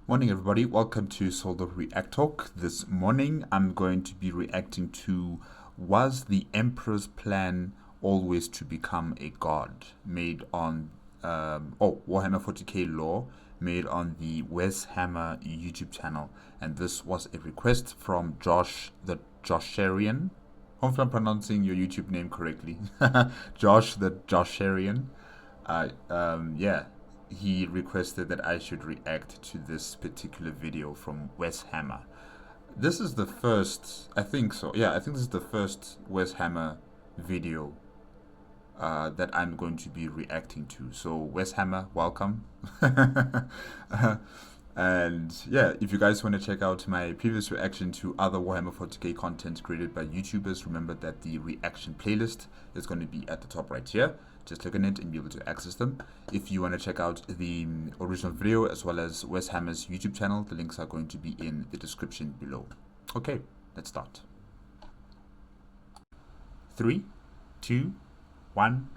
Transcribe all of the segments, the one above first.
Morning everybody, welcome to Solder ReacTalk. This morning I'm going to be reacting to was the Emperor's plan always to become a god, made on Warhammer 40k lore, made on the WesHammer YouTube channel, and this was a request from Josh the Josharian. Hopefully I'm pronouncing your YouTube name correctly. Josh the Josharian. Yeah, he requested that I should react to this particular video from WesHammer. This is the first, I think so. Yeah, I think this is the first WesHammer video that I'm going to be reacting to. So WesHammer, welcome. And yeah, if you guys want to check out my previous reaction to other Warhammer 40k content created by YouTubers, remember that the reaction playlist is going to be at the top right here. Just click on it and be able to access them. If you want to check out the original video as well as WesHammer's YouTube channel, the links are going to be in the description below. Okay, let's start. 3, 2, 1,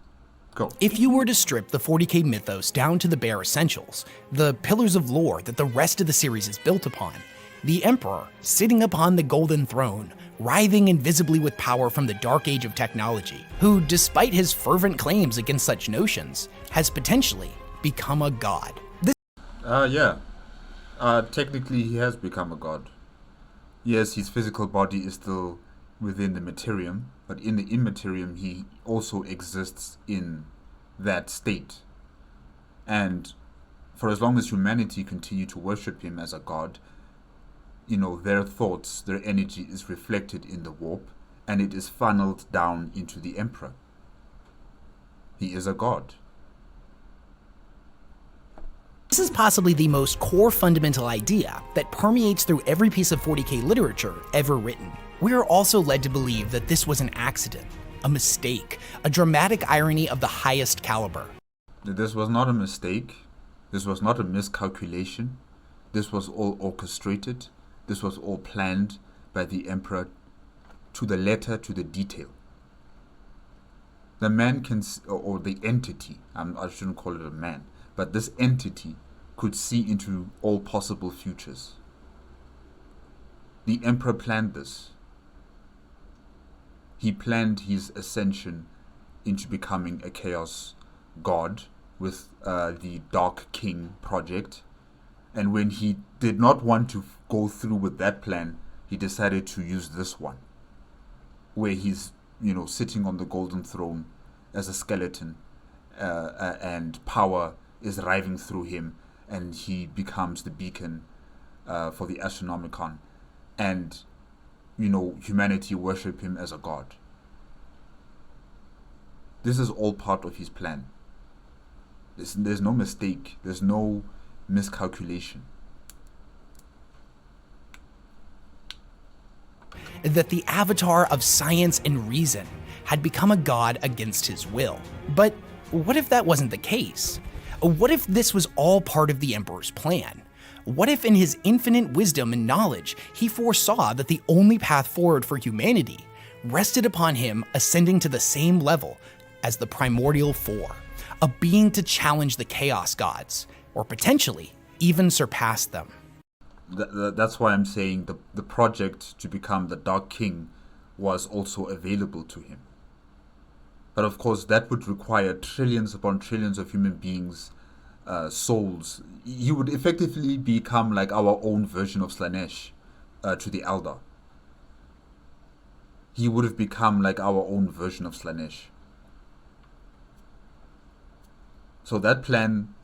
go. If you were to strip the 40k mythos down to the bare essentials, the pillars of lore that the rest of the series is built upon, the Emperor, sitting upon the Golden Throne, writhing invisibly with power from the dark age of technology, who, despite his fervent claims against such notions, has potentially become a god. Technically he has become a god. Yes, his physical body is still within the materium, but in the immaterium he also exists in that state. And for as long as humanity continue to worship him as a god, you know, their thoughts, their energy is reflected in the warp, and it is funneled down into the Emperor. He is a god. This is possibly the most core fundamental idea that permeates through every piece of 40k literature ever written. We are also led to believe that this was an accident, a mistake, a dramatic irony of the highest caliber. This was not a mistake. This was not a miscalculation. This was all orchestrated. This was all planned by the Emperor to the letter, to the detail. The man can, or the entity, I shouldn't call it a man, but this entity could see into all possible futures. The Emperor planned this. He planned his ascension into becoming a chaos god with the Dark King project. And when he did not want to go through with that plan, he decided to use this one, where he's, you know, sitting on the Golden Throne as a skeleton, and power is driving through him, and he becomes the beacon for the Astronomicon, and, you know, humanity worship him as a god. This is all part of his plan. There's no mistake. There's no miscalculation. That the avatar of science and reason had become a god against his will. But what if that wasn't the case? What if this was all part of the Emperor's plan? What if in his infinite wisdom and knowledge, he foresaw that the only path forward for humanity rested upon him ascending to the same level as the Primordial Four, a being to challenge the Chaos Gods, or potentially even surpass them? That's why I'm saying the project to become the Dark King was also available to him. But of course, that would require trillions upon trillions of human beings' souls. He would effectively become like our own version of Slanesh to the Eldar. He would have become like our own version of Slanesh. So that plan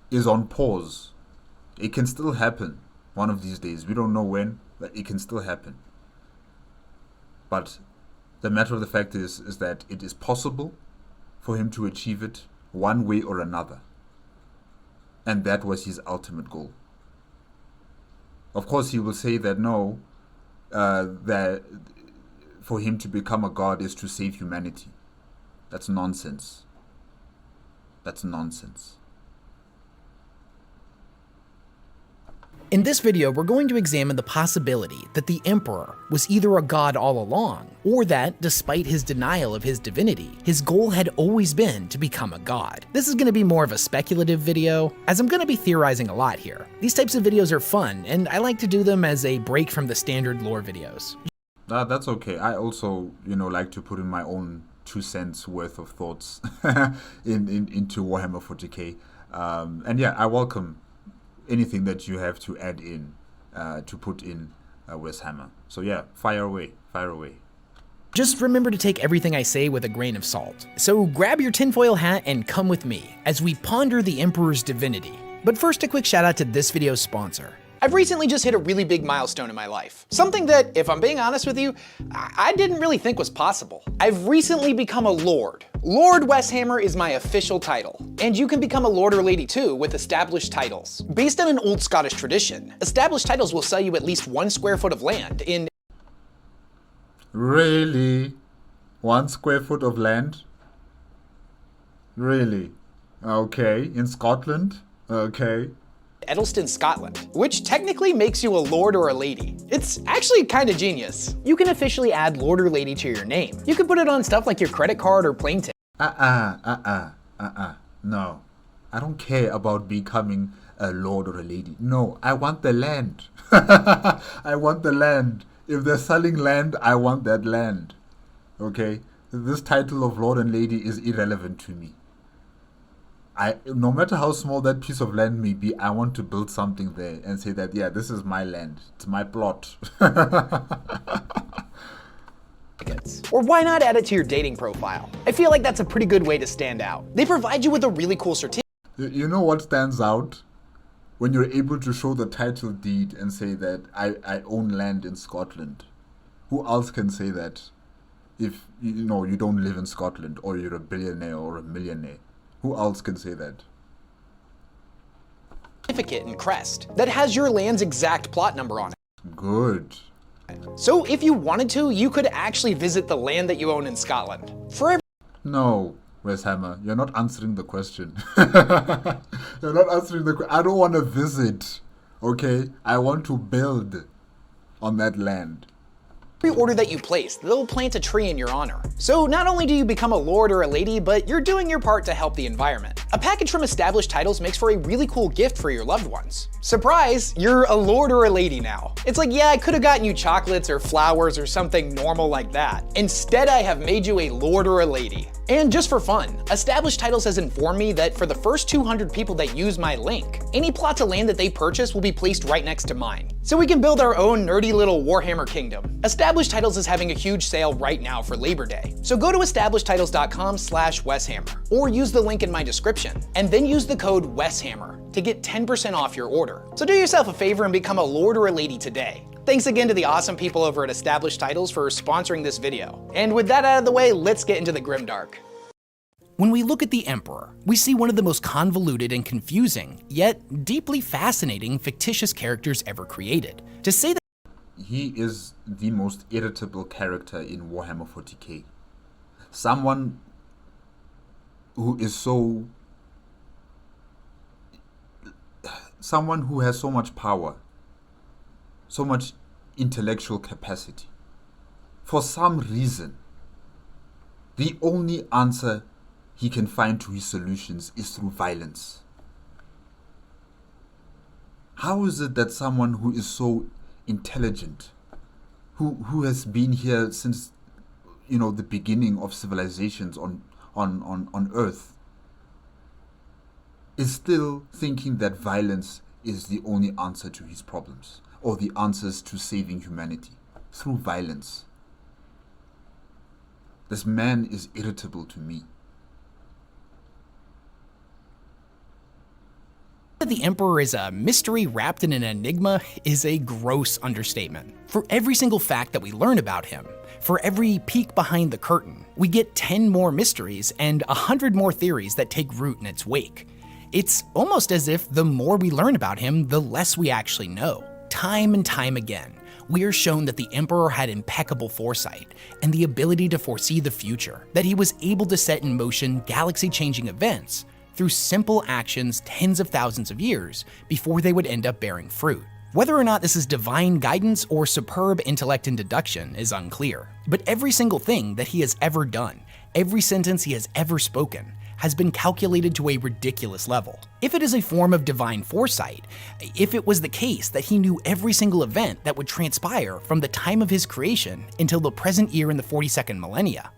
is on pause. It can still happen one of these days. We don't know when, but it can still happen. But the matter of the fact is that it is possible for him to achieve it one way or another. And that was his ultimate goal. Of course, he will say that no, that for him to become a god is to save humanity. That's nonsense. That's nonsense. In this video, we're going to examine the possibility that the Emperor was either a god all along, or that, despite his denial of his divinity, his goal had always been to become a god. This is going to be more of a speculative video, as I'm going to be theorizing a lot here. These types of videos are fun, and I like to do them as a break from the standard lore videos. That's okay. I also, like to put in my own 2 cents worth of thoughts into Warhammer 40k. And yeah, I welcome anything that you have to add in, to put in WesHammer. So yeah, fire away, fire away. Just remember to take everything I say with a grain of salt. So grab your tinfoil hat and come with me as we ponder the Emperor's divinity. But first, a quick shout out to this video's sponsor. I've recently just hit a really big milestone in my life. Something that, if I'm being honest with you, I didn't really think was possible. I've recently become a lord. Lord WesHammer is my official title. And you can become a lord or lady too with established titles. Based on an old Scottish tradition, established titles will sell you at least 1 square foot of land in... Really? 1 square foot of land? Really? Okay, in Scotland? Okay. Edelston, Scotland, which technically makes you a lord or a lady. It's actually kind of genius. You can officially add lord or lady to your name. You can put it on stuff like your credit card or plane ticket. No. I don't care about becoming a lord or a lady. No, I want the land. I want the land. If they're selling land, I want that land. Okay? This title of lord and lady is irrelevant to me. No matter how small that piece of land may be, I want to build something there and say that, yeah, this is my land. It's my plot. Or why not add it to your dating profile? I feel like that's a pretty good way to stand out. They provide you with a really cool certificate. You know what stands out? When you're able to show the title deed and say that I own land in Scotland. Who else can say that if you don't live in Scotland, or you're a billionaire or a millionaire? Who else can say that? Certificate and crest that has your land's exact plot number on it. Good. So if you wanted to, you could actually visit the land that you own in Scotland. No, WesHammer, you're not answering the question. You're not answering the question. I don't want to visit, okay? I want to build on that land. Every order that you place, they'll plant a tree in your honor. So not only do you become a lord or a lady, but you're doing your part to help the environment. A package from established titles makes for a really cool gift for your loved ones. Surprise, you're a lord or a lady now. It's like, yeah, I could have gotten you chocolates or flowers or something normal like that. Instead, I have made you a lord or a lady. And just for fun, Established Titles has informed me that for the first 200 people that use my link, any plots of land that they purchase will be placed right next to mine. So we can build our own nerdy little Warhammer kingdom. Established Titles is having a huge sale right now for Labor Day. So go to establishedtitles.com/WesHammer or use the link in my description, and then use the code WesHammer to get 10% off your order. So do yourself a favor and become a lord or a lady today. Thanks again to the awesome people over at Established Titles for sponsoring this video. And with that out of the way, let's get into the grimdark. When we look at the Emperor, we see one of the most convoluted and confusing, yet deeply fascinating fictitious characters ever created. To say that he is the most irritable character in Warhammer 40k. Someone who is someone who has so much power, so much intellectual capacity. For some reason, the only answer he can find to his solutions is through violence. How is it that someone who is so intelligent, who has been here since the beginning of civilizations on Earth, is still thinking that violence is the only answer to his problems, or the answers to saving humanity through violence? This man is irritable to me. the Emperor is a mystery wrapped in an enigma is a gross understatement. For every single fact that we learn about him, for every peek behind the curtain, we get 10 more mysteries and 100 more theories that take root in its wake. It's almost as if the more we learn about him, the less we actually know. Time and time again, we are shown that the Emperor had impeccable foresight and the ability to foresee the future, that he was able to set in motion galaxy-changing events through simple actions tens of thousands of years before they would end up bearing fruit. Whether or not this is divine guidance or superb intellect and deduction is unclear, but every single thing that he has ever done, every sentence he has ever spoken, has been calculated to a ridiculous level. If it is a form of divine foresight, if it was the case that he knew every single event that would transpire from the time of his creation until the present year in the 42nd millennia,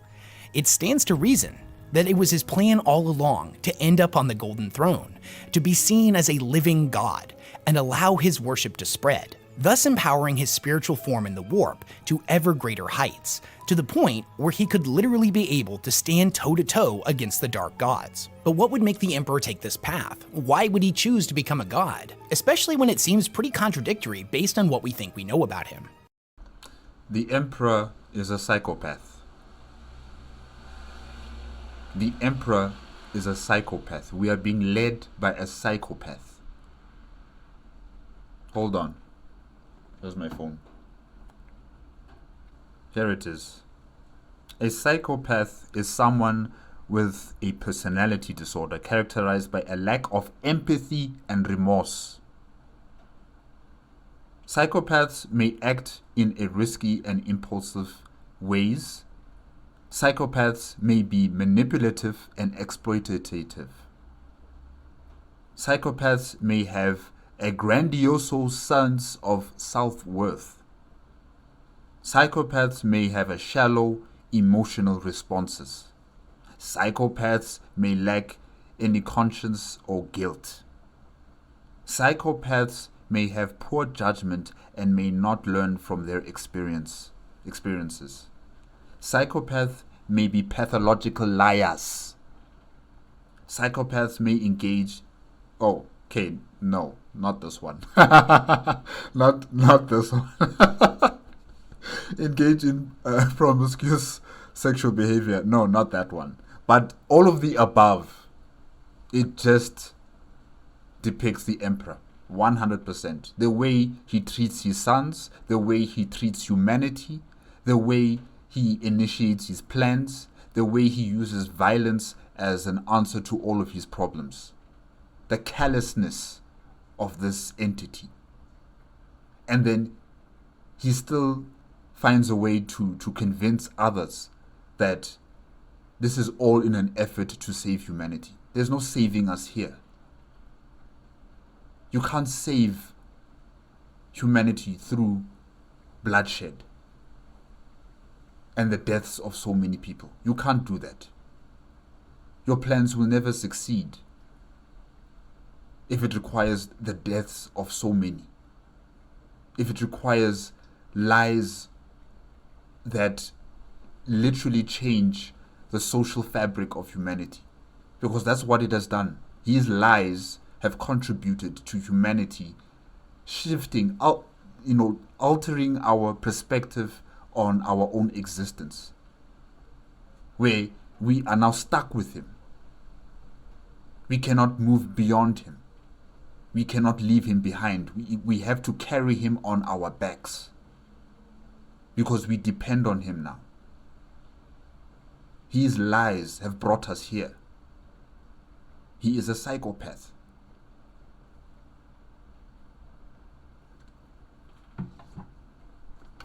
it stands to reason that it was his plan all along to end up on the Golden Throne, to be seen as a living god, and allow his worship to spread, thus empowering his spiritual form in the warp to ever greater heights, to the point where he could literally be able to stand toe-to-toe against the dark gods. But what would make the Emperor take this path? Why would he choose to become a god? Especially when it seems pretty contradictory based on what we think we know about him. The Emperor is a psychopath. The Emperor is a psychopath. We are being led by a psychopath. Hold on. Where's my phone? Here it is. A psychopath is someone with a personality disorder characterized by a lack of empathy and remorse. Psychopaths may act in a risky and impulsive ways. Psychopaths may be manipulative and exploitative. Psychopaths may have a grandiose sense of self-worth. Psychopaths may have a shallow emotional responses. Psychopaths may lack any conscience or guilt. Psychopaths may have poor judgment and may not learn from their experiences. Psychopaths may be pathological liars. Psychopaths may engage... Oh, okay, no, not this one. not this one. Engage in promiscuous sexual behavior. No, not that one. But all of the above, it just depicts the Emperor 100%. The way he treats his sons, the way he treats humanity, the way he initiates his plans, the way he uses violence as an answer to all of his problems. The callousness of this entity. And then he still finds a way to convince others that this is all in an effort to save humanity. There's no saving us here. You can't save humanity through bloodshed and the deaths of so many people. You can't do that. Your plans will never succeed if it requires the deaths of so many. If it requires lies that literally change the social fabric of humanity. Because that's what it has done. His lies have contributed to humanity shifting, altering our perspective on our own existence, where we are now stuck with him. We cannot move beyond him. We cannot leave him behind. We have to carry him on our backs because we depend on him now. His lies have brought us here. He is a psychopath.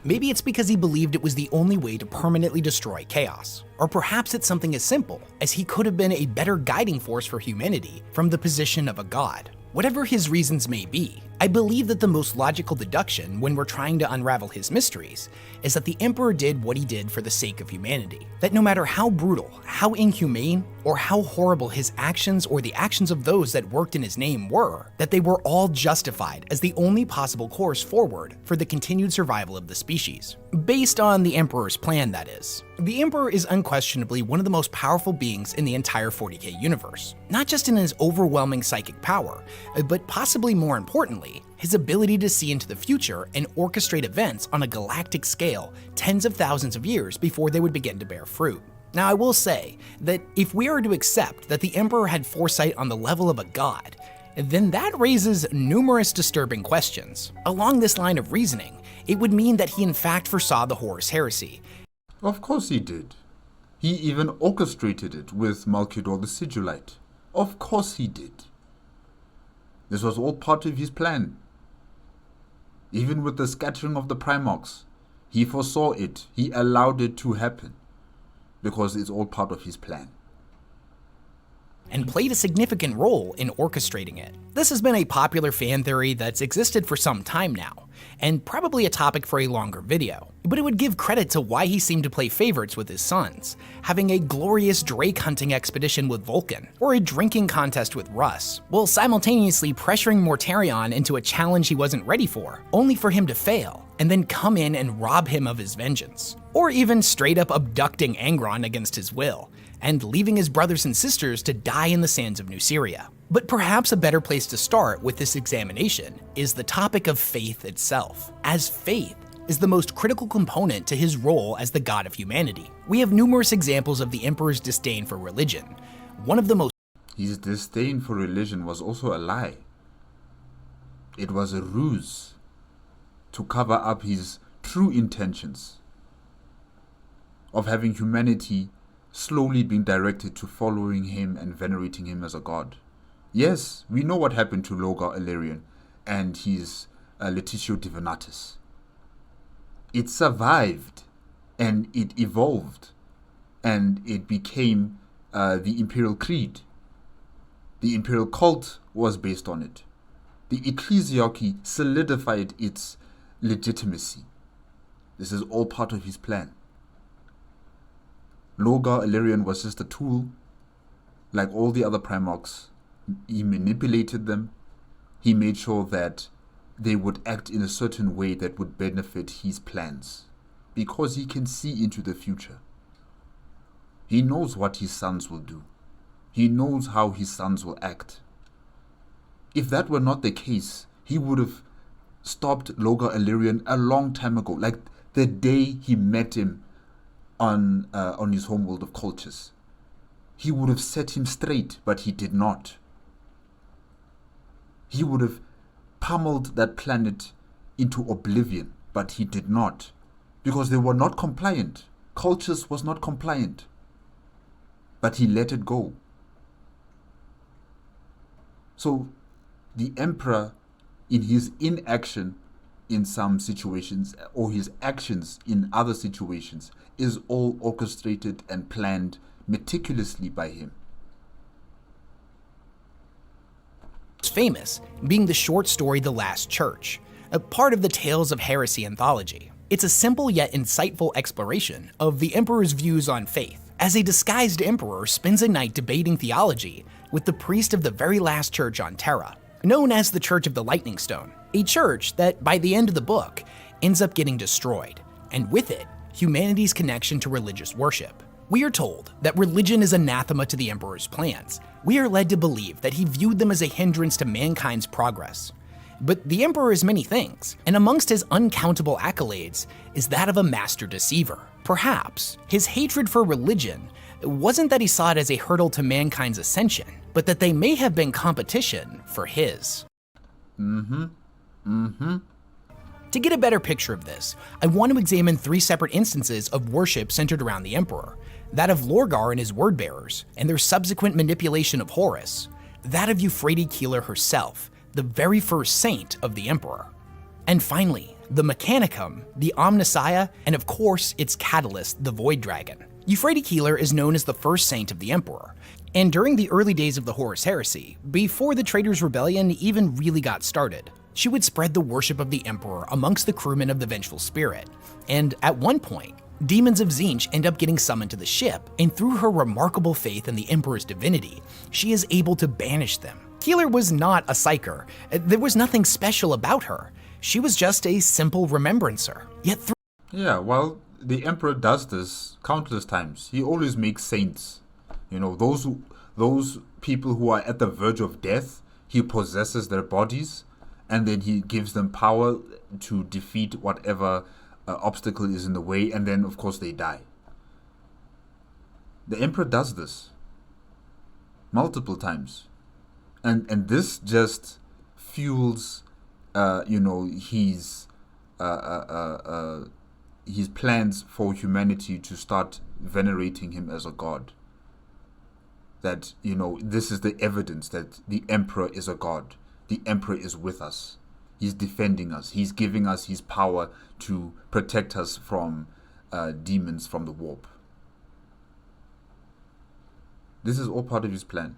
Maybe it's because he believed it was the only way to permanently destroy chaos. Or perhaps it's something as simple as he could have been a better guiding force for humanity from the position of a god. Whatever his reasons may be, I believe that the most logical deduction when we're trying to unravel his mysteries is that the Emperor did what he did for the sake of humanity. That no matter how brutal, how inhumane, or how horrible his actions or the actions of those that worked in his name were, that they were all justified as the only possible course forward for the continued survival of the species. Based on the Emperor's plan, that is. The Emperor is unquestionably one of the most powerful beings in the entire 40k universe. Not just in his overwhelming psychic power, but possibly more importantly, his ability to see into the future and orchestrate events on a galactic scale tens of thousands of years before they would begin to bear fruit. Now, I will say that if we are to accept that the Emperor had foresight on the level of a god, then that raises numerous disturbing questions. Along this line of reasoning, it would mean that he in fact foresaw the Horus Heresy. Of course he did. He even orchestrated it with Malkidor the Sigillite. Of course he did. This was all part of his plan. Even with the scattering of the Primarchs, he foresaw it. He allowed it to happen because it's all part of his plan. And played a significant role in orchestrating it. This has been a popular fan theory that's existed for some time now, and probably a topic for a longer video. But it would give credit to why he seemed to play favorites with his sons, having a glorious drake hunting expedition with Vulcan, or a drinking contest with Russ, while simultaneously pressuring Mortarion into a challenge he wasn't ready for, only for him to fail, and then come in and rob him of his vengeance. Or even straight up abducting Angron against his will, and leaving his brothers and sisters to die in the sands of New Syria. But perhaps a better place to start with this examination is the topic of faith itself, as faith is the most critical component to his role as the god of humanity. We have numerous examples of the Emperor's disdain for religion. One of the most— His disdain for religion was also a lie. It was a ruse to cover up his true intentions of having humanity slowly being directed to following him and venerating him as a god. Yes, we know what happened to Logar Illyrian and his Letitio Divinatus. It survived and it evolved and it became the Imperial Creed. The Imperial cult was based on it. The ecclesiarchy solidified its legitimacy. This is all part of his plan. Logar Illyrian was just a tool. Like all the other Primarchs, he manipulated them. He made sure that they would act in a certain way that would benefit his plans, because he can see into the future. He knows what his sons will do. He knows how his sons will act. If that were not the case, he would have stopped Logar Illyrian a long time ago, like the day he met him on his homeworld of Colchis. He would have set him straight, but he did not. He would have pummeled that planet into oblivion, but he did not, because they were not compliant. Colchis was not compliant, but he let it go. So the Emperor, in his inaction in some situations, or his actions in other situations, is all orchestrated and planned meticulously by him. Famous being the short story The Last Church, a part of the Tales of Heresy anthology. It's a simple yet insightful exploration of the Emperor's views on faith, as a disguised emperor spends a night debating theology with the priest of the very last church on Terra, known as the Church of the Lightning Stone, a church that by the end of the book ends up getting destroyed, and with it, humanity's connection to religious worship. We are told that religion is anathema to the Emperor's plans. We are led to believe that he viewed them as a hindrance to mankind's progress. But the Emperor is many things, and amongst his uncountable accolades is that of a master deceiver. Perhaps his hatred for religion wasn't that he saw it as a hurdle to mankind's ascension, but that they may have been competition for his. To get a better picture of this, I want to examine 3 separate instances of worship centered around the Emperor: that of Lorgar and his word-bearers, and their subsequent manipulation of Horus; that of Euphrates Keeler herself, the very first saint of the Emperor; and finally, the Mechanicum, the Omnissiah, and of course its catalyst, the Void Dragon. Euphrates Keeler is known as the first saint of the Emperor, and during the early days of the Horus Heresy, before the Traitors' Rebellion even really got started, she would spread the worship of the Emperor amongst the crewmen of the Vengeful Spirit, and at one point, demons of Tzeentch end up getting summoned to the ship, and through her remarkable faith in the Emperor's divinity, she is able to banish them. Keeler was not a psyker. There was nothing special about her. She was just a simple remembrancer. Yet Yeah, well, the Emperor does this countless times. He always makes saints. You know, those people who are at the verge of death, he possesses their bodies, and then he gives them power to defeat whatever obstacle is in the way, and then of course they die. The Emperor does this multiple times, and this just fuels his plans for humanity to start venerating him as a god. That, this is the evidence that the Emperor is a god. The Emperor is with us. He's defending us. He's giving us his power to protect us from demons from the warp. This is all part of his plan.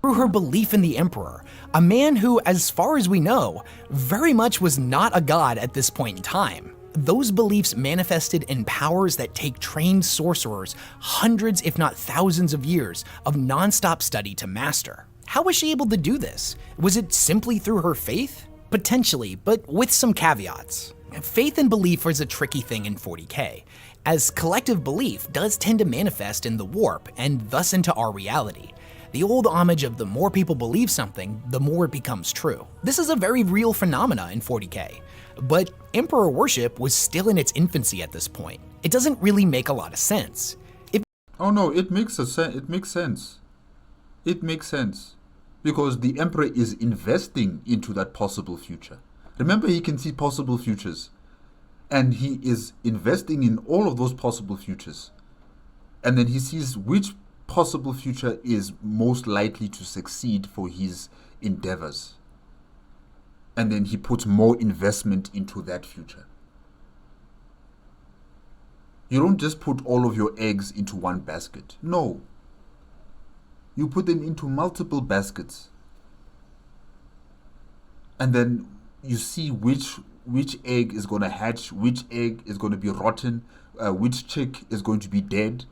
Through her belief in the Emperor, a man who, as far as we know, very much was not a god at this point in time. Those beliefs manifested in powers that take trained sorcerers hundreds if not thousands of years of non-stop study to master. How was she able to do this? Was it simply through her faith? Potentially, but with some caveats. Faith and belief is a tricky thing in 40k, as collective belief does tend to manifest in the warp and thus into our reality. The old homage of the more people believe something, the more it becomes true. This is a very real phenomena in 40k, but Emperor worship was still in its infancy at this point. It doesn't really make a lot of sense. Oh no, it makes sense. It makes sense. It makes sense. Because the Emperor is investing into that possible future. Remember, he can see possible futures. And he is investing in all of those possible futures. And then he sees which possible future is most likely to succeed for his endeavors. And then he puts more investment into that future. You don't just put all of your eggs into one basket. No. You put them into multiple baskets. And then you see which egg is going to hatch, which egg is going to be rotten, which chick is going to be dead.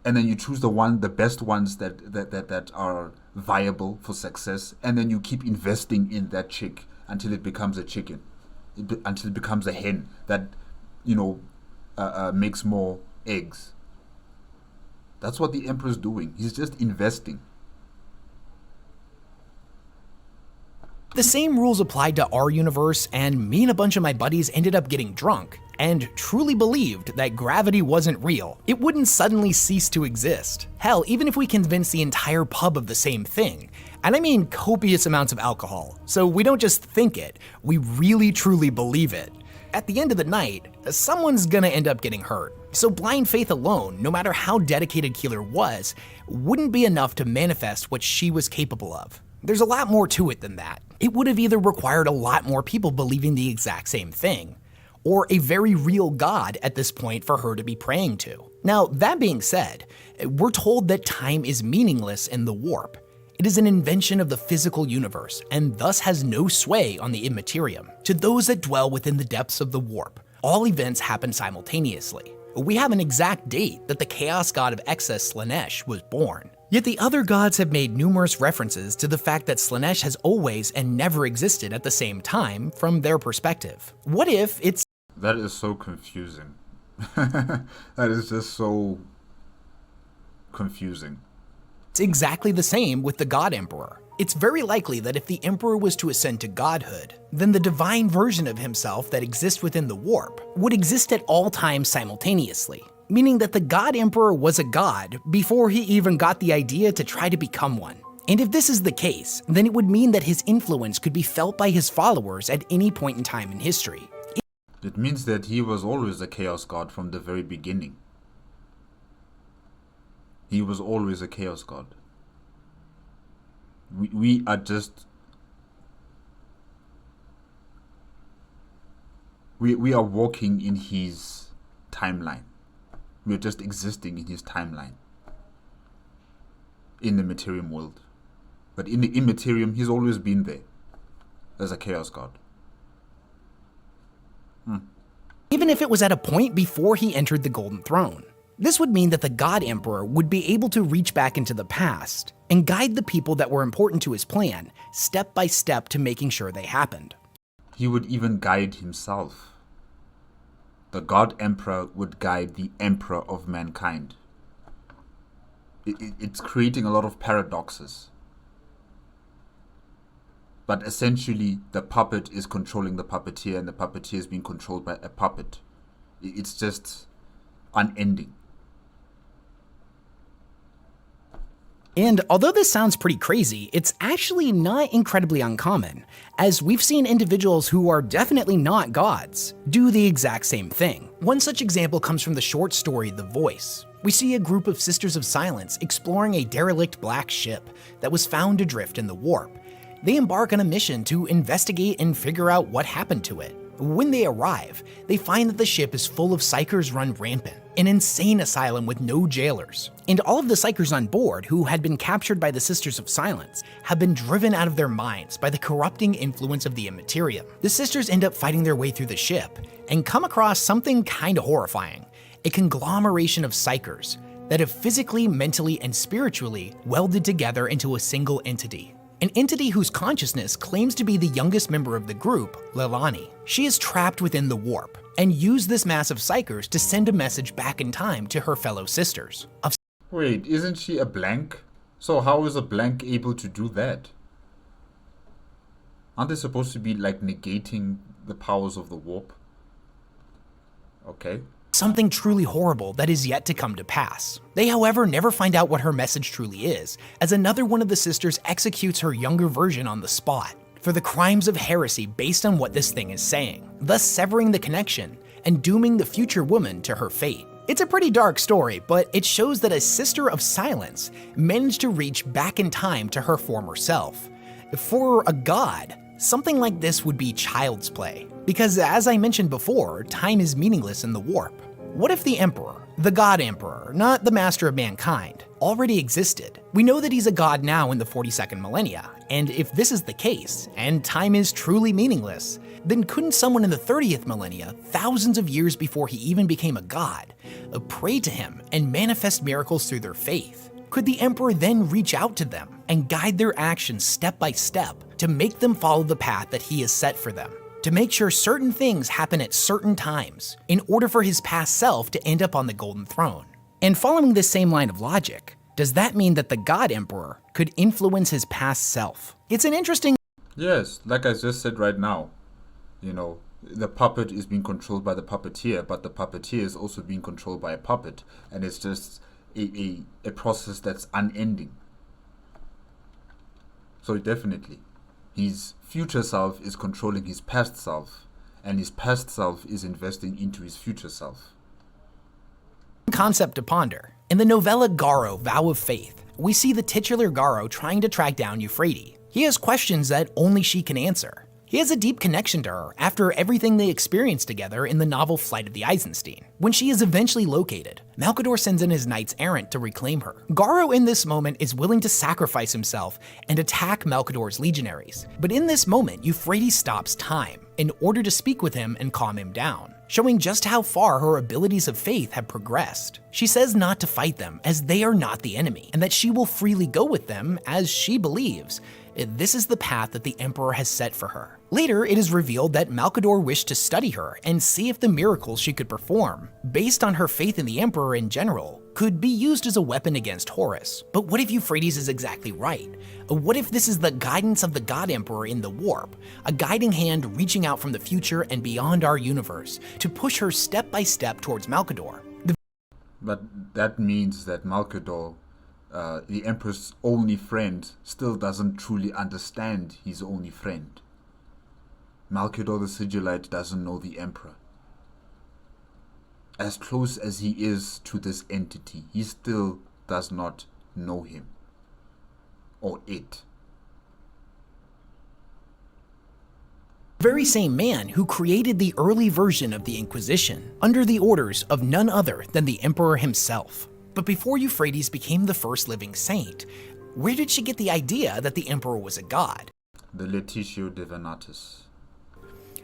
And then you choose the best ones that are viable for success, and then you keep investing in that chick until it becomes a chicken, until it becomes a hen that, makes more eggs. That's what the Emperor's doing. He's just investing. The same rules applied to our universe, and me and a bunch of my buddies ended up getting drunk and truly believed that gravity wasn't real. It wouldn't suddenly cease to exist. Hell, even if we convince the entire pub of the same thing, and I mean copious amounts of alcohol, so we don't just think it, we really truly believe it. At the end of the night, someone's gonna end up getting hurt. So blind faith alone, no matter how dedicated Keeler was, wouldn't be enough to manifest what she was capable of. There's a lot more to it than that. It would have either required a lot more people believing the exact same thing, or a very real god at this point for her to be praying to. Now, that being said, we're told that time is meaningless in the warp. It is an invention of the physical universe, and thus has no sway on the immaterium. To those that dwell within the depths of the warp, all events happen simultaneously. We have an exact date that the chaos god of excess Slaanesh was born. Yet the other gods have made numerous references to the fact that Slaanesh has always and never existed at the same time from their perspective. What if it's... That is so confusing. That is just so confusing. It's exactly the same with the God Emperor. It's very likely that if the Emperor was to ascend to godhood, then the divine version of himself that exists within the warp would exist at all times simultaneously, meaning that the God Emperor was a god before he even got the idea to try to become one. And if this is the case, then it would mean that his influence could be felt by his followers at any point in time in history. It means that he was always a chaos god from the very beginning. He was always a chaos god. We are just... We are walking in his timeline. We're just existing in his timeline. In the materium world. But in the immaterium, he's always been there. As a chaos god. Even if it was at a point before he entered the Golden Throne. This would mean that the God Emperor would be able to reach back into the past and guide the people that were important to his plan, step by step to making sure they happened. He would even guide himself. The God Emperor would guide the Emperor of mankind. It's creating a lot of paradoxes. But essentially, the puppet is controlling the puppeteer, and the puppeteer is being controlled by a puppet. It's just unending. And although this sounds pretty crazy, it's actually not incredibly uncommon, as we've seen individuals who are definitely not gods do the exact same thing. One such example comes from the short story The Voice. We see a group of Sisters of Silence exploring a derelict black ship that was found adrift in the warp. They embark on a mission to investigate and figure out what happened to it. When they arrive, they find that the ship is full of psychers run rampant, an insane asylum with no jailers. And all of the psychers on board, who had been captured by the Sisters of Silence, have been driven out of their minds by the corrupting influence of the Immaterium. The sisters end up fighting their way through the ship and come across something kinda horrifying, a conglomeration of psychers that have physically, mentally, and spiritually welded together into a single entity. An entity whose consciousness claims to be the youngest member of the group, Leilani. She is trapped within the warp and used this mass of psychers to send a message back in time to her fellow sisters. Wait, isn't she a blank? So how is a blank able to do that? Aren't they supposed to be like negating the powers of the warp? Okay. Something truly horrible that is yet to come to pass. They, however, never find out what her message truly is, as another one of the sisters executes her younger version on the spot for the crimes of heresy based on what this thing is saying, thus severing the connection and dooming the future woman to her fate. It's a pretty dark story, but it shows that a Sister of Silence managed to reach back in time to her former self. For a god, something like this would be child's play, because as I mentioned before, time is meaningless in the warp. What if the Emperor, the God Emperor, not the master of mankind, already existed? We know that he's a god now in the 42nd millennia, and if this is the case, and time is truly meaningless, then couldn't someone in the 30th millennia, thousands of years before he even became a god, pray to him and manifest miracles through their faith? Could the Emperor then reach out to them and guide their actions step by step to make them follow the path that he has set for them? To make sure certain things happen at certain times in order for his past self to end up on the Golden Throne. And following this same line of logic, does that mean that the God Emperor could influence his past self? It's an interesting— Yes, like I just said right now, you know, the puppet is being controlled by the puppeteer, but the puppeteer is also being controlled by a puppet, and it's just a process that's unending. So definitely, his future self is controlling his past self, and his past self is investing into his future self. Concept to ponder. In the novella Garo, Vow of Faith, we see the titular Garo trying to track down Euphrates. He has questions that only she can answer. He has a deep connection to her after everything they experienced together in the novel Flight of the Eisenstein. When she is eventually located, Malcador sends in his knights errant to reclaim her. Garo in this moment is willing to sacrifice himself and attack Malcador's legionaries. But in this moment, Euphrates stops time in order to speak with him and calm him down, showing just how far her abilities of faith have progressed. She says not to fight them as they are not the enemy, and that she will freely go with them as she believes this is the path that the Emperor has set for her. Later, it is revealed that Malcador wished to study her and see if the miracles she could perform, based on her faith in the Emperor in general, could be used as a weapon against Horus. But what if Euphrates is exactly right? What if this is the guidance of the God Emperor in the warp, a guiding hand reaching out from the future and beyond our universe to push her step by step towards Malcador? But that means that Malcador, the Emperor's only friend, still doesn't truly understand his only friend. Malcador the Sigillite doesn't know the Emperor. As close as he is to this entity, he still does not know him or it. The very same man who created the early version of the Inquisition under the orders of none other than the Emperor himself. But before Euphrates became the first living saint, where did she get the idea that the Emperor was a god? The Laetitio Divinatus.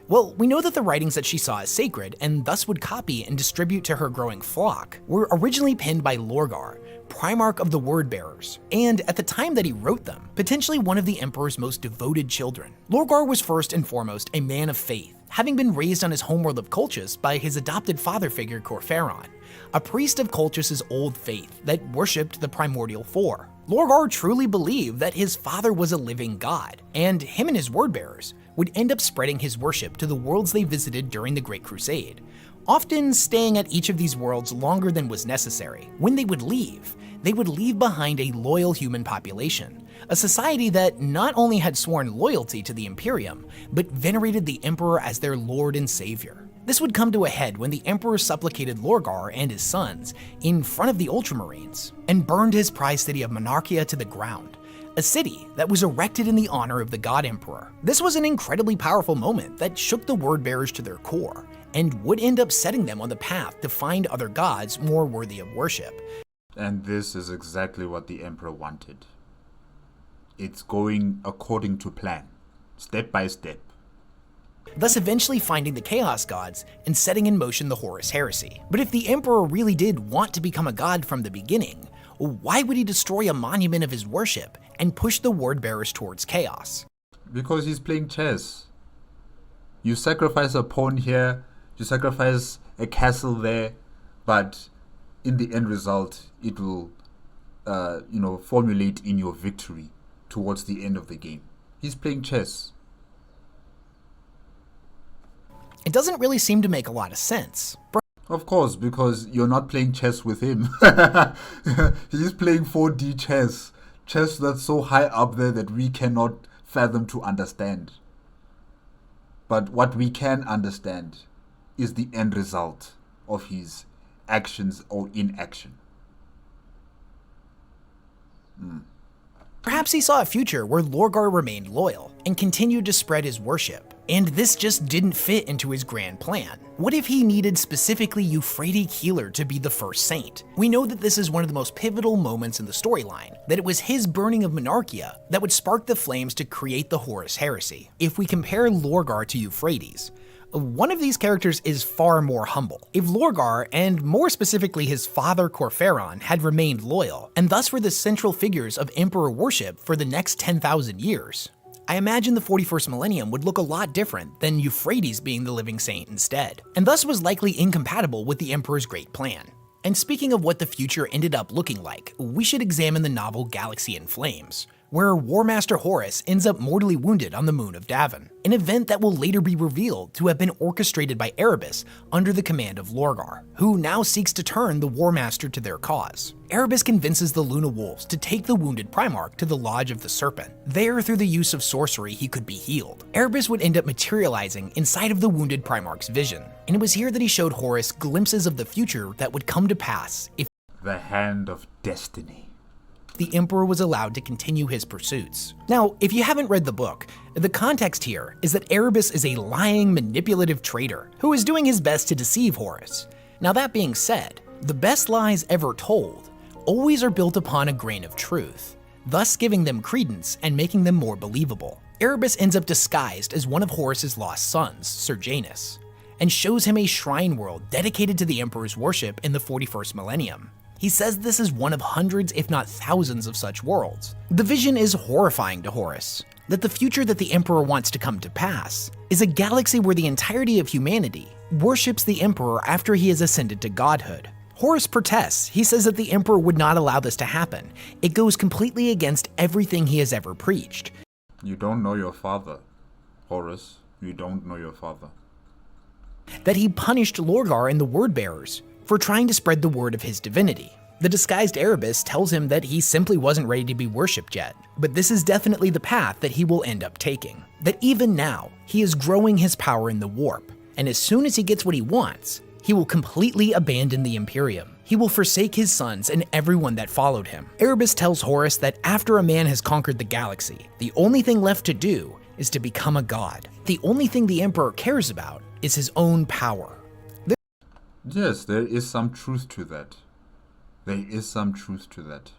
Well, we know that the writings that she saw as sacred, and thus would copy and distribute to her growing flock, were originally penned by Lorgar, Primarch of the Word-Bearers, and at the time that he wrote them, potentially one of the Emperor's most devoted children. Lorgar was first and foremost a man of faith, having been raised on his homeworld of Colchis by his adopted father figure Corpharon, a priest of Colchis' old faith that worshipped the Primordial Four. Lorgar truly believed that his father was a living god, and him and his word-bearers would end up spreading his worship to the worlds they visited during the Great Crusade, often staying at each of these worlds longer than was necessary. When they would leave behind a loyal human population, a society that not only had sworn loyalty to the Imperium, but venerated the Emperor as their lord and savior. This would come to a head when the Emperor supplicated Lorgar and his sons in front of the Ultramarines and burned his prize city of Monarchia to the ground, a city that was erected in the honor of the God Emperor. This was an incredibly powerful moment that shook the word bearers to their core, and would end up setting them on the path to find other gods more worthy of worship. And this is exactly what the Emperor wanted. It's going according to plan, step by step. Thus eventually finding the Chaos Gods and setting in motion the Horus Heresy. But if the Emperor really did want to become a god from the beginning, why would he destroy a monument of his worship and push the word bearers towards chaos? Because he's playing chess. You sacrifice a pawn here, you sacrifice a castle there, but in the end result, it will, formulate in your victory towards the end of the game. He's playing chess. It doesn't really seem to make a lot of sense. Of course, because you're not playing chess with him. He's playing 4D chess. Chess that's so high up there that we cannot fathom to understand. But what we can understand is the end result of his actions or inaction. Perhaps he saw a future where Lorgar remained loyal and continued to spread his worship, and this just didn't fit into his grand plan. What if he needed specifically Euphrates Keeler to be the first saint? We know that this is one of the most pivotal moments in the storyline, that it was his burning of Monarchia that would spark the flames to create the Horus Heresy. If we compare Lorgar to Euphrates, one of these characters is far more humble. If Lorgar, and more specifically his father Corpheron, had remained loyal, and thus were the central figures of Emperor worship for the next 10,000 years, I imagine the 41st millennium would look a lot different than Euphrates being the living saint instead, and thus was likely incompatible with the Emperor's great plan. And speaking of what the future ended up looking like, we should examine the novel Galaxy in Flames, where War Master Horus ends up mortally wounded on the moon of Davin, an event that will later be revealed to have been orchestrated by Erebus under the command of Lorgar, who now seeks to turn the War Master to their cause. Erebus convinces the Luna Wolves to take the wounded Primarch to the Lodge of the Serpent. There, through the use of sorcery, he could be healed. Erebus would end up materializing inside of the wounded Primarch's vision, and it was here that he showed Horus glimpses of the future that would come to pass if the hand of destiny. The Emperor was allowed to continue his pursuits. Now, if you haven't read the book, the context here is that Erebus is a lying, manipulative traitor who is doing his best to deceive Horus. Now that being said, the best lies ever told always are built upon a grain of truth, thus giving them credence and making them more believable. Erebus ends up disguised as one of Horus's lost sons, Serjanus, and shows him a shrine world dedicated to the Emperor's worship in the 41st millennium. He says this is one of hundreds, if not thousands, of such worlds. The vision is horrifying to Horus, that the future that the Emperor wants to come to pass is a galaxy where the entirety of humanity worships the Emperor after he has ascended to godhood. Horus protests. He says that the Emperor would not allow this to happen. It goes completely against everything he has ever preached. You don't know your father, Horus. You don't know your father. That he punished Lorgar and the Word Bearers for trying to spread the word of his divinity. The disguised Erebus tells him that he simply wasn't ready to be worshipped yet, but this is definitely the path that he will end up taking. That even now, he is growing his power in the warp, and as soon as he gets what he wants, he will completely abandon the Imperium. He will forsake his sons and everyone that followed him. Erebus tells Horus that after a man has conquered the galaxy, the only thing left to do is to become a god. The only thing the Emperor cares about is his own power. Yes, there is some truth to that. There is some truth to that.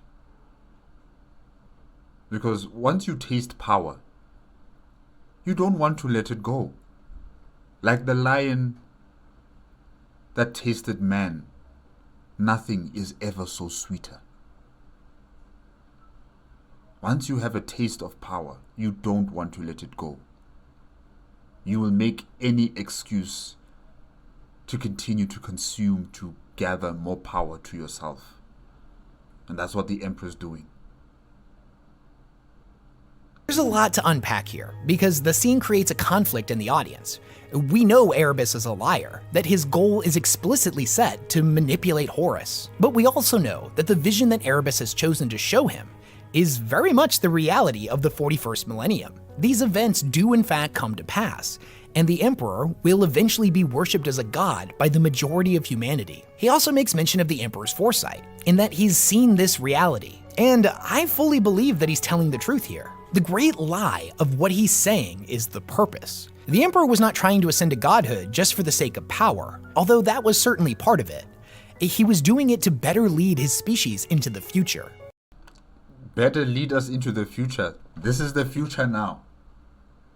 Because once you taste power, you don't want to let it go. Like the lion that tasted man, nothing is ever so sweeter. Once you have a taste of power, you don't want to let it go. You will make any excuse to continue to consume, to gather more power to yourself. And that's what the Emperor's doing. There's a lot to unpack here, because the scene creates a conflict in the audience. We know Erebus is a liar, that his goal is explicitly set to manipulate Horus. But we also know that the vision that Erebus has chosen to show him is very much the reality of the 41st millennium. These events do in fact come to pass, and the Emperor will eventually be worshipped as a god by the majority of humanity. He also makes mention of the Emperor's foresight, in that he's seen this reality, And I fully believe that he's telling the truth here. The great lie of what he's saying is the purpose. The Emperor was not trying to ascend to godhood just for the sake of power, although that was certainly part of it. He was doing it to better lead his species into the future. Better lead us into the future. This is the future now.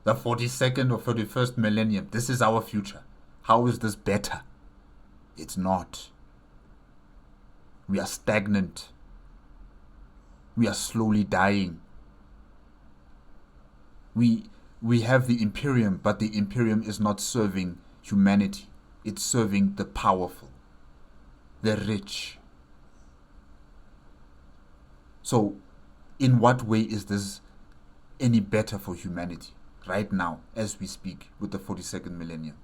The 42nd or 31st millennium. This is our future. How is this better? It's not. We are stagnant. We are slowly dying. We have the Imperium, but the Imperium is not serving humanity. It's serving the powerful, the rich. So, in what way is this any better for humanity right now, as we speak, with the 42nd millennium?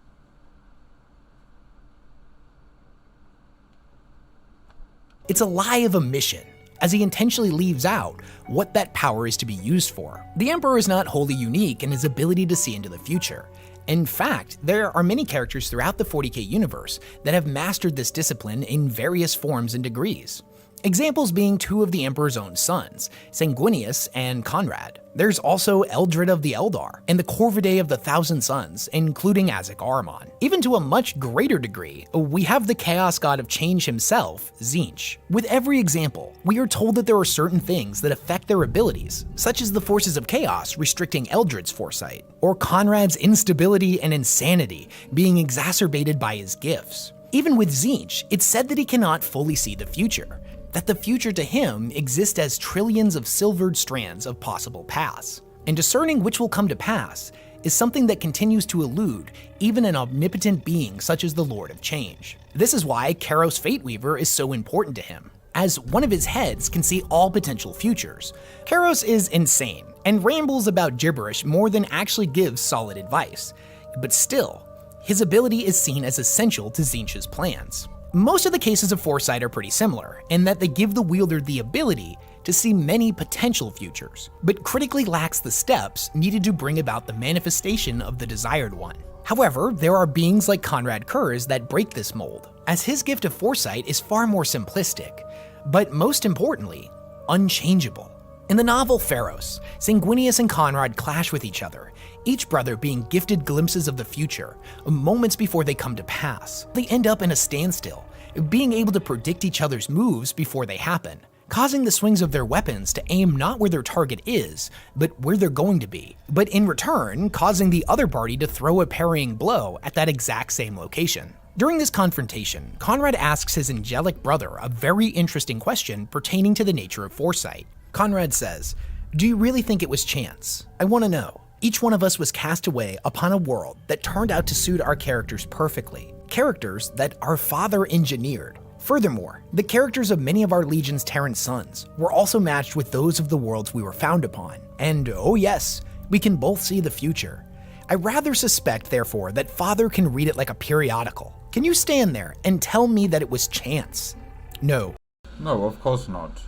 It's a lie of omission, as he intentionally leaves out what that power is to be used for. The Emperor is not wholly unique in his ability to see into the future. In fact, there are many characters throughout the 40k universe that have mastered this discipline in various forms and degrees. Examples being two of the Emperor's own sons, Sanguinius and Conrad. There's also Eldred of the Eldar, and the Corvidae of the Thousand Sons, including Azek Ahriman. Even to a much greater degree, we have the chaos god of change himself, Tzeentch. With every example, we are told that there are certain things that affect their abilities, such as the forces of chaos restricting Eldred's foresight, or Conrad's instability and insanity being exacerbated by his gifts. Even with Tzeentch, it's said that he cannot fully see the future, that the future to him exists as trillions of silvered strands of possible paths. And discerning which will come to pass is something that continues to elude even an omnipotent being such as the Lord of Change. This is why Kairos Fateweaver is so important to him, as one of his heads can see all potential futures. Kairos is insane and rambles about gibberish more than actually gives solid advice, but still, his ability is seen as essential to Tzeentch's plans. Most of the cases of foresight are pretty similar, in that they give the wielder the ability to see many potential futures, but critically lacks the steps needed to bring about the manifestation of the desired one. However, there are beings like Conrad Kurz that break this mold, as his gift of foresight is far more simplistic, but most importantly, unchangeable. In the novel Pharos, Sanguinius and Conrad clash with each other, each brother being gifted glimpses of the future, moments before they come to pass. They end up in a standstill, being able to predict each other's moves before they happen, causing the swings of their weapons to aim not where their target is, but where they're going to be, but in return, causing the other party to throw a parrying blow at that exact same location. During this confrontation, Conrad asks his angelic brother a very interesting question pertaining to the nature of foresight. Conrad says, "Do you really think it was chance? I want to know. Each one of us was cast away upon a world that turned out to suit our characters perfectly, characters that our father engineered. Furthermore, the characters of many of our Legion's Terran sons were also matched with those of the worlds we were found upon. And oh yes, we can both see the future. I rather suspect, therefore, that Father can read it like a periodical. Can you stand there and tell me that it was chance? No." No, of course not.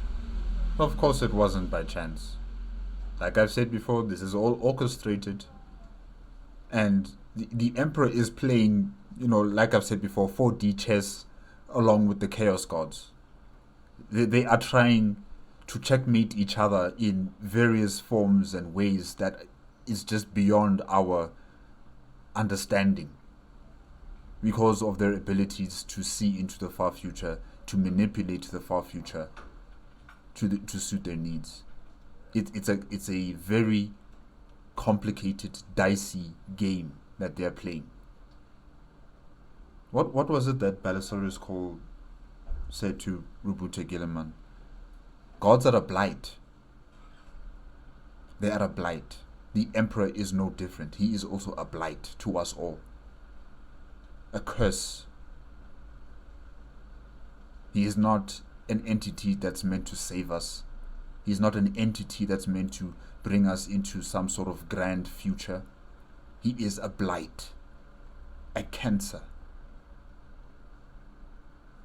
Of course it wasn't by chance. Like I've said before, this is all orchestrated. And the Emperor is playing, like I've said before, 4D chess along with the Chaos Gods. They are trying to checkmate each other in various forms and ways that is just beyond our understanding, because of their abilities to see into the far future, to manipulate the far future to suit their needs. It's a very complicated, dicey game that they're playing. What was it that Balisarius said to Rubute Gilliman? Gods are a blight. They are a blight. The Emperor is no different. He is also a blight to us all. A curse. He is not an entity that's meant to save us. He's not an entity that's meant to bring us into some sort of grand future. He is a blight, a cancer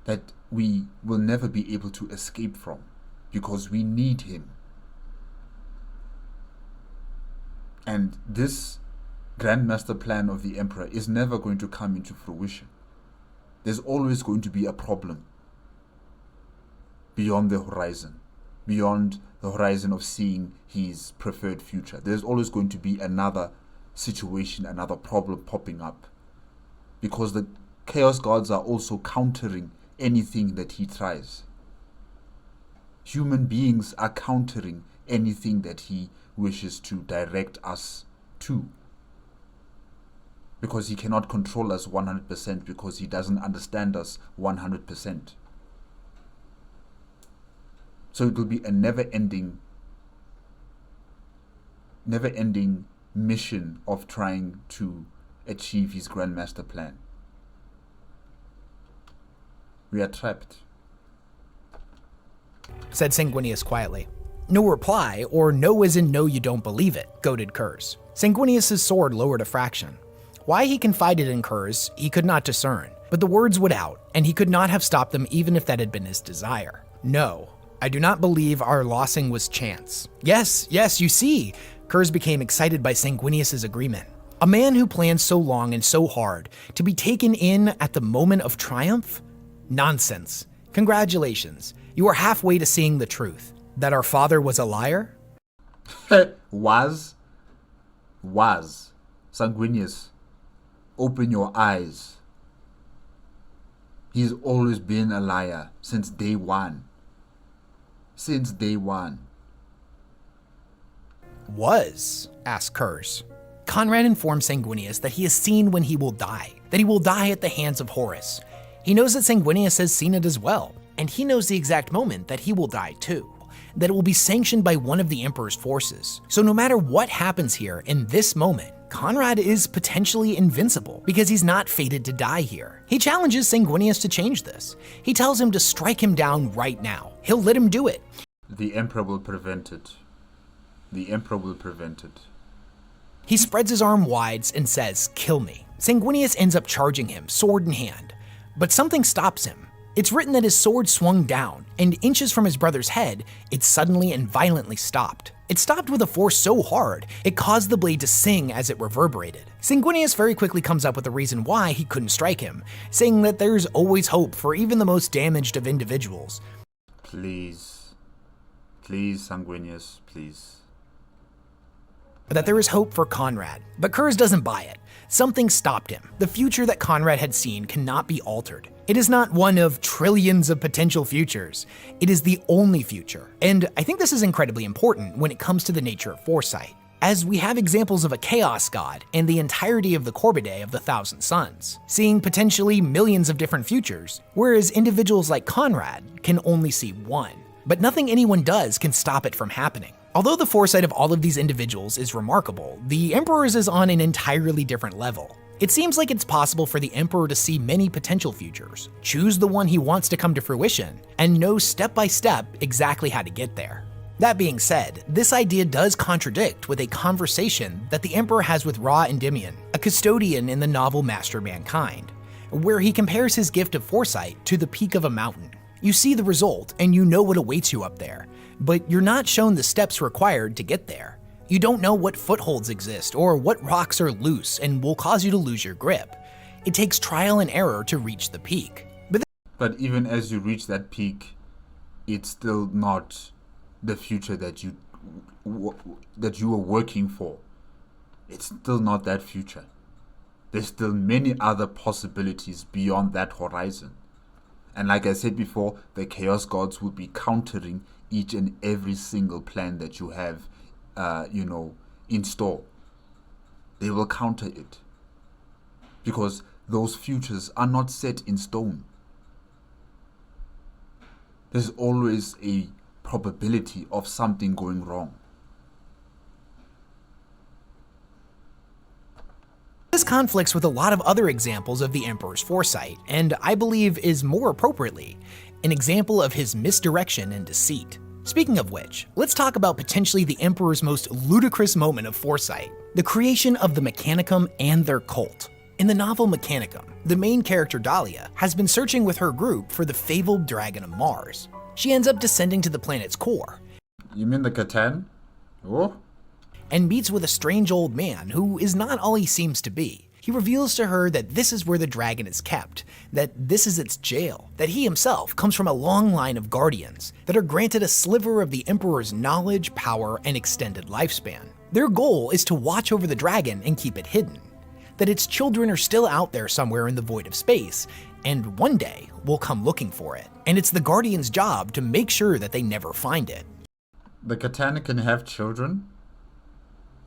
that we will never be able to escape from because we need him. And this grand master plan of the Emperor is never going to come into fruition. There's always going to be a problem beyond the horizon. beyond the horizon of seeing his preferred future. There's always going to be another situation, another problem popping up, because the chaos gods are also countering anything that he tries. Human beings are countering anything that he wishes to direct us to, because he cannot control us 100%, because he doesn't understand us 100%. So it will be a never-ending mission of trying to achieve his grand master plan. We are trapped, said Sanguinius quietly. No reply, or no as in no you don't believe it, goaded Kurz. Sanguinius' sword lowered a fraction. Why he confided in Kurz, he could not discern, but the words would out, and he could not have stopped them even if that had been his desire. No, I do not believe our losing was chance. Yes, you see. Kurz became excited by Sanguinius' agreement. A man who planned so long and so hard to be taken in at the moment of triumph? Nonsense. Congratulations. You are halfway to seeing the truth. That our father was a liar? Was? Sanguinius, open your eyes. He's always been a liar since day one. Was? Asked Kurz. Conrad informed Sanguinius that he has seen when he will die, that he will die at the hands of Horus. He knows that Sanguinius has seen it as well, and he knows the exact moment that he will die too, that it will be sanctioned by one of the Emperor's forces. So no matter what happens here in this moment, Conrad is potentially invincible because he's not fated to die here. He challenges Sanguinius to change this. He tells him to strike him down right now. He'll let him do it. The Emperor will prevent it. He spreads his arm wide and says, "Kill me." Sanguinius ends up charging him, sword in hand. But something stops him. It's written that his sword swung down, and inches from his brother's head, it suddenly and violently stopped. It stopped with a force so hard, it caused the blade to sing as it reverberated. Sanguinius very quickly comes up with a reason why he couldn't strike him, saying that there's always hope for even the most damaged of individuals. Please, Sanguinius, please. That there is hope for Conrad, but Kurz doesn't buy it. Something stopped him. The future that Conrad had seen cannot be altered. It is not one of trillions of potential futures. It is the only future. And I think this is incredibly important when it comes to the nature of foresight, as we have examples of a chaos god and the entirety of the Corbidae of the Thousand Suns, seeing potentially millions of different futures, whereas individuals like Conrad can only see one. But nothing anyone does can stop it from happening. Although the foresight of all of these individuals is remarkable, the Emperor's is on an entirely different level. It seems like it's possible for the Emperor to see many potential futures, choose the one he wants to come to fruition, and know step by step exactly how to get there. That being said, this idea does contradict with a conversation that the Emperor has with Ra Endymion, a custodian in the novel Master of Mankind, where he compares his gift of foresight to the peak of a mountain. You see the result and you know what awaits you up there, but you're not shown the steps required to get there. You don't know what footholds exist or what rocks are loose and will cause you to lose your grip. It takes trial and error to reach the peak. But even as you reach that peak, it's still not the future that you were working for. It's still not that future. There's still many other possibilities beyond that horizon. And like I said before, the Chaos Gods will be countering each and every single plan that you have, in store. They will counter it. Because those futures are not set in stone. There's always a probability of something going wrong. This conflicts with a lot of other examples of the Emperor's foresight, and I believe is more appropriately an example of his misdirection and deceit. Speaking of which, let's talk about potentially the Emperor's most ludicrous moment of foresight, the creation of the Mechanicum and their cult. In the novel Mechanicum, the main character Dahlia has been searching with her group for the fabled dragon of Mars. She ends up descending to the planet's core. You mean the Catan? Oh? And meets with a strange old man who is not all he seems to be. He reveals to her that this is where the dragon is kept, that this is its jail, that he himself comes from a long line of guardians that are granted a sliver of the Emperor's knowledge, power, and extended lifespan. Their goal is to watch over the dragon and keep it hidden, that its children are still out there somewhere in the void of space, and one day will come looking for it. And it's the Guardian's job to make sure that they never find it. The Katana can have children?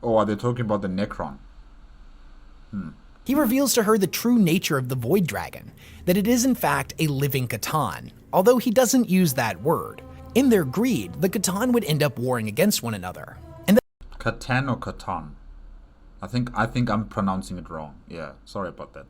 Or are they talking about the Necron? He reveals to her the true nature of the Void Dragon, that it is in fact a living Catan, although he doesn't use that word. In their greed, the Catan would end up warring against one another. And Catan or Catan? I think I'm pronouncing it wrong. Yeah, sorry about that.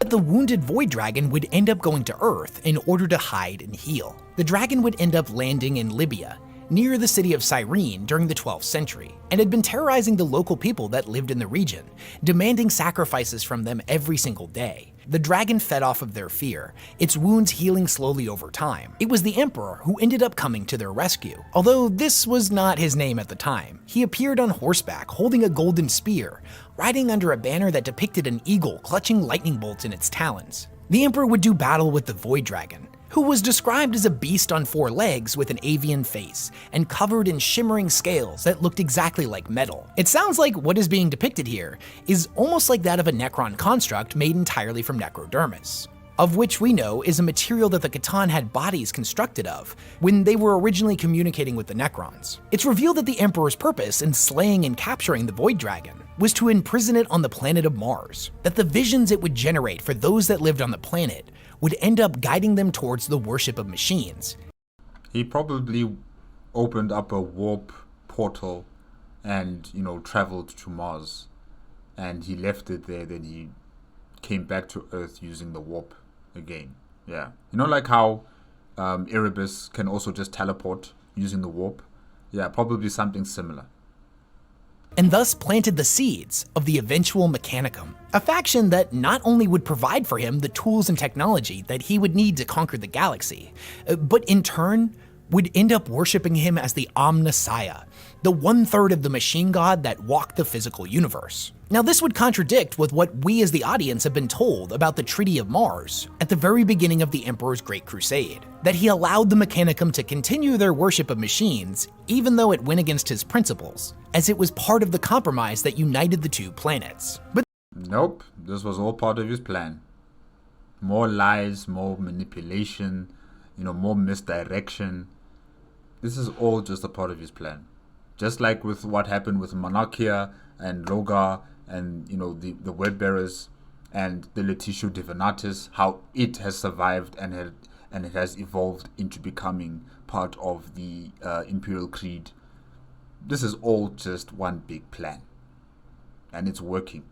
the wounded Void Dragon would end up going to Earth in order to hide and heal. The dragon would end up landing in Libya, near the city of Cyrene during the 12th century, and had been terrorizing the local people that lived in the region, demanding sacrifices from them every single day. The dragon fed off of their fear, its wounds healing slowly over time. It was the Emperor who ended up coming to their rescue. Although this was not his name at the time, he appeared on horseback holding a golden spear, riding under a banner that depicted an eagle clutching lightning bolts in its talons. The Emperor would do battle with the Void Dragon, who was described as a beast on 4 legs with an avian face and covered in shimmering scales that looked exactly like metal. It sounds like what is being depicted here is almost like that of a Necron construct made entirely from necrodermis, of which we know is a material that the Catan had bodies constructed of when they were originally communicating with the Necrons. It's revealed that the Emperor's purpose in slaying and capturing the Void Dragon was to imprison it on the planet of Mars, that the visions it would generate for those that lived on the planet would end up guiding them towards the worship of machines. He probably opened up a warp portal and, traveled to Mars. And he left it there, then he came back to Earth using the warp again. Yeah. Like how Erebus can also just teleport using the warp? Yeah, probably something similar. And thus planted the seeds of the eventual Mechanicum, a faction that not only would provide for him the tools and technology that he would need to conquer the galaxy, but in turn would end up worshipping him as the Omnissiah, the 1/3 of the machine god that walked the physical universe. Now this would contradict with what we as the audience have been told about the Treaty of Mars at the very beginning of the Emperor's Great Crusade, that he allowed the Mechanicum to continue their worship of machines even though it went against his principles, as it was part of the compromise that united the 2 planets. But nope, this was all part of his plan. More lies, more manipulation, more misdirection. This is all just a part of his plan. Just like with what happened with Monarchia and Logar and the word bearers and the Letitia Divinatis, how it has survived and it has evolved into becoming part of the Imperial Creed. This is all just one big plan, and it's working.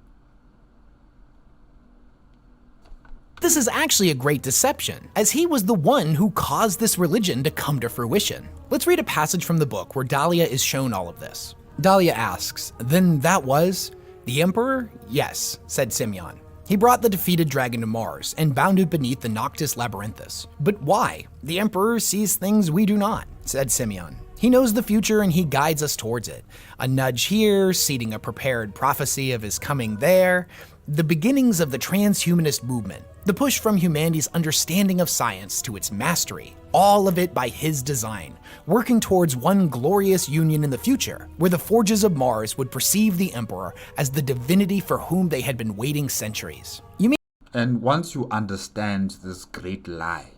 this is actually a great deception, as he was the one who caused this religion to come to fruition. Let's read a passage from the book where Dahlia is shown all of this. Dahlia asks, "Then that was the Emperor?" "Yes," said Simeon. "He brought the defeated dragon to Mars and bound it beneath the Noctis Labyrinthus." "But why? The Emperor sees things we do not," said Simeon. "He knows the future and he guides us towards it. A nudge here, seeding a prepared prophecy of his coming there. The beginnings of the transhumanist movement, the push from humanity's understanding of science to its mastery, all of it by his design, working towards one glorious union in the future, where the forges of Mars would perceive the Emperor as the divinity for whom they had been waiting centuries." You mean? And once you understand this great lie,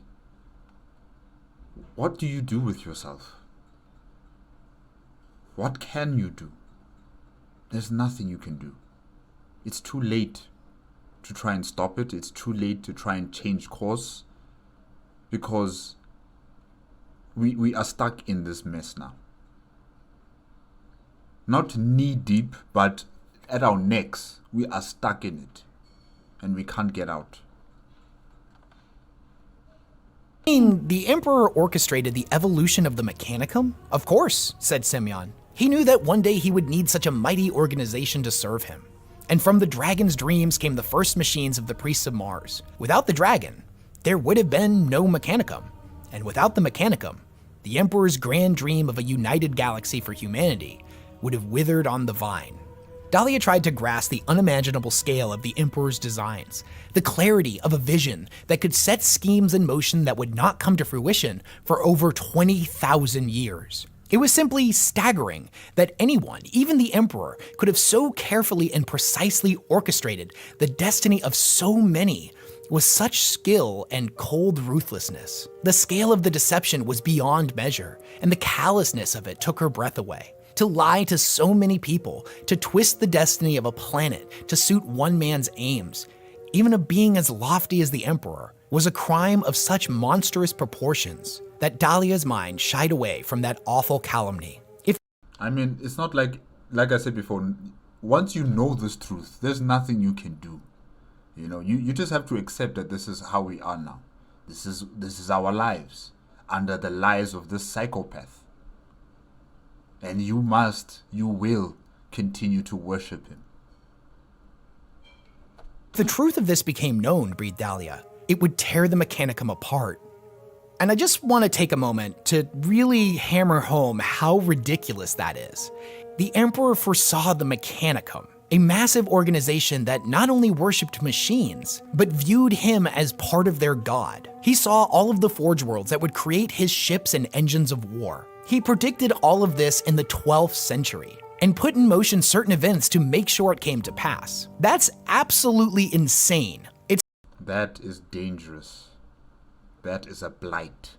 what do you do with yourself? What can you do? There's nothing you can do. It's too late to try and stop it. It's too late to try and change course, because we are stuck in this mess now. Not knee deep, but at our necks, we are stuck in it and we can't get out. I mean, the Emperor orchestrated the evolution of the Mechanicum? Of course, said Simeon. He knew that one day he would need such a mighty organization to serve him. And from the dragon's dreams came the first machines of the priests of Mars. Without the dragon, there would have been no Mechanicum. And without the Mechanicum, the Emperor's grand dream of a united galaxy for humanity would have withered on the vine. Dahlia tried to grasp the unimaginable scale of the Emperor's designs, the clarity of a vision that could set schemes in motion that would not come to fruition for over 20,000 years. It was simply staggering that anyone, even the Emperor, could have so carefully and precisely orchestrated the destiny of so many with such skill and cold ruthlessness. The scale of the deception was beyond measure, and the callousness of it took her breath away. To lie to so many people, to twist the destiny of a planet to suit one man's aims, even a being as lofty as the Emperor, was a crime of such monstrous proportions that Dahlia's mind shied away from that awful calumny. It's not like I said before, once you know this truth, there's nothing you can do. You just have to accept that this is how we are now. This is our lives under the lies of this psychopath. And you will continue to worship him. If the truth of this became known, breathed Dahlia, it would tear the Mechanicum apart. And I just want to take a moment to really hammer home how ridiculous that is. The Emperor foresaw the Mechanicum, a massive organization that not only worshipped machines, but viewed him as part of their god. He saw all of the Forge Worlds that would create his ships and engines of war. He predicted all of this in the 12th century and put in motion certain events to make sure it came to pass. That's absolutely insane. That is dangerous. That is a blight.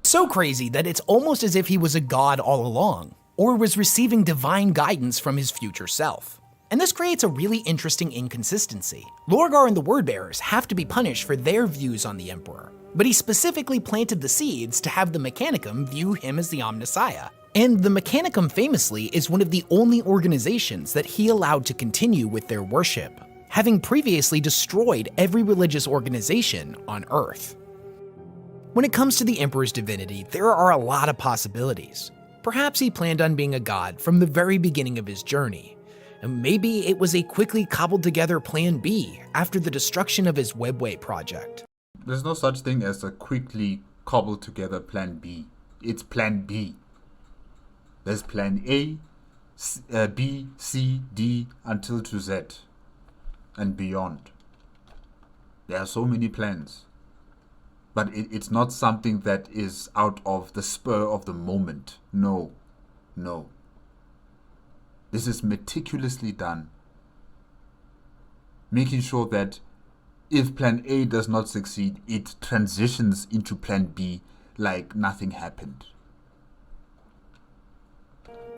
So crazy that it's almost as if he was a god all along, or was receiving divine guidance from his future self. And this creates a really interesting inconsistency. Lorgar and the Wordbearers have to be punished for their views on the Emperor, but he specifically planted the seeds to have the Mechanicum view him as the Omnissiah. And the Mechanicum famously is one of the only organizations that he allowed to continue with their worship, having previously destroyed every religious organization on Earth. When it comes to the Emperor's divinity, there are a lot of possibilities. Perhaps he planned on being a god from the very beginning of his journey. And maybe it was a quickly cobbled together plan B after the destruction of his Webway project. There's no such thing as a quickly cobbled together plan B. It's plan B. There's plan A, B, C, D, until to Z. And beyond. There are so many plans. But it's not something that is out of the spur of the moment. No. This is meticulously done. Making sure that if plan A does not succeed, it transitions into plan B like nothing happened.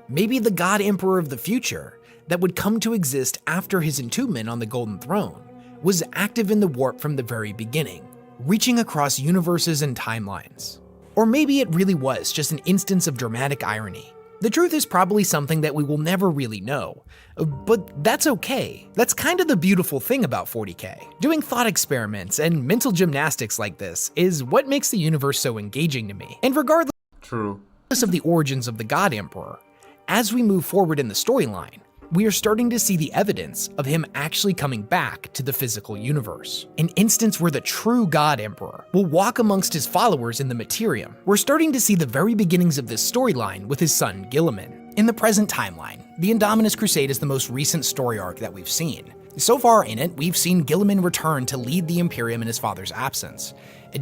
Maybe the God Emperor of the future that would come to exist after his entombment on the Golden Throne was active in the warp from the very beginning, reaching across universes and timelines. Or maybe it really was just an instance of dramatic irony. The truth is probably something that we will never really know, but that's okay. That's kind of the beautiful thing about 40k. Doing thought experiments and mental gymnastics like this is what makes the universe so engaging to me. And regardless of the origins of the God Emperor, as we move forward in the storyline, we are starting to see the evidence of him actually coming back to the physical universe. An instance where the true God Emperor will walk amongst his followers in the Materium. We're starting to see the very beginnings of this storyline with his son Guilliman. In the present timeline, the Indominus Crusade is the most recent story arc that we've seen. So far in it, we've seen Guilliman return to lead the Imperium in his father's absence.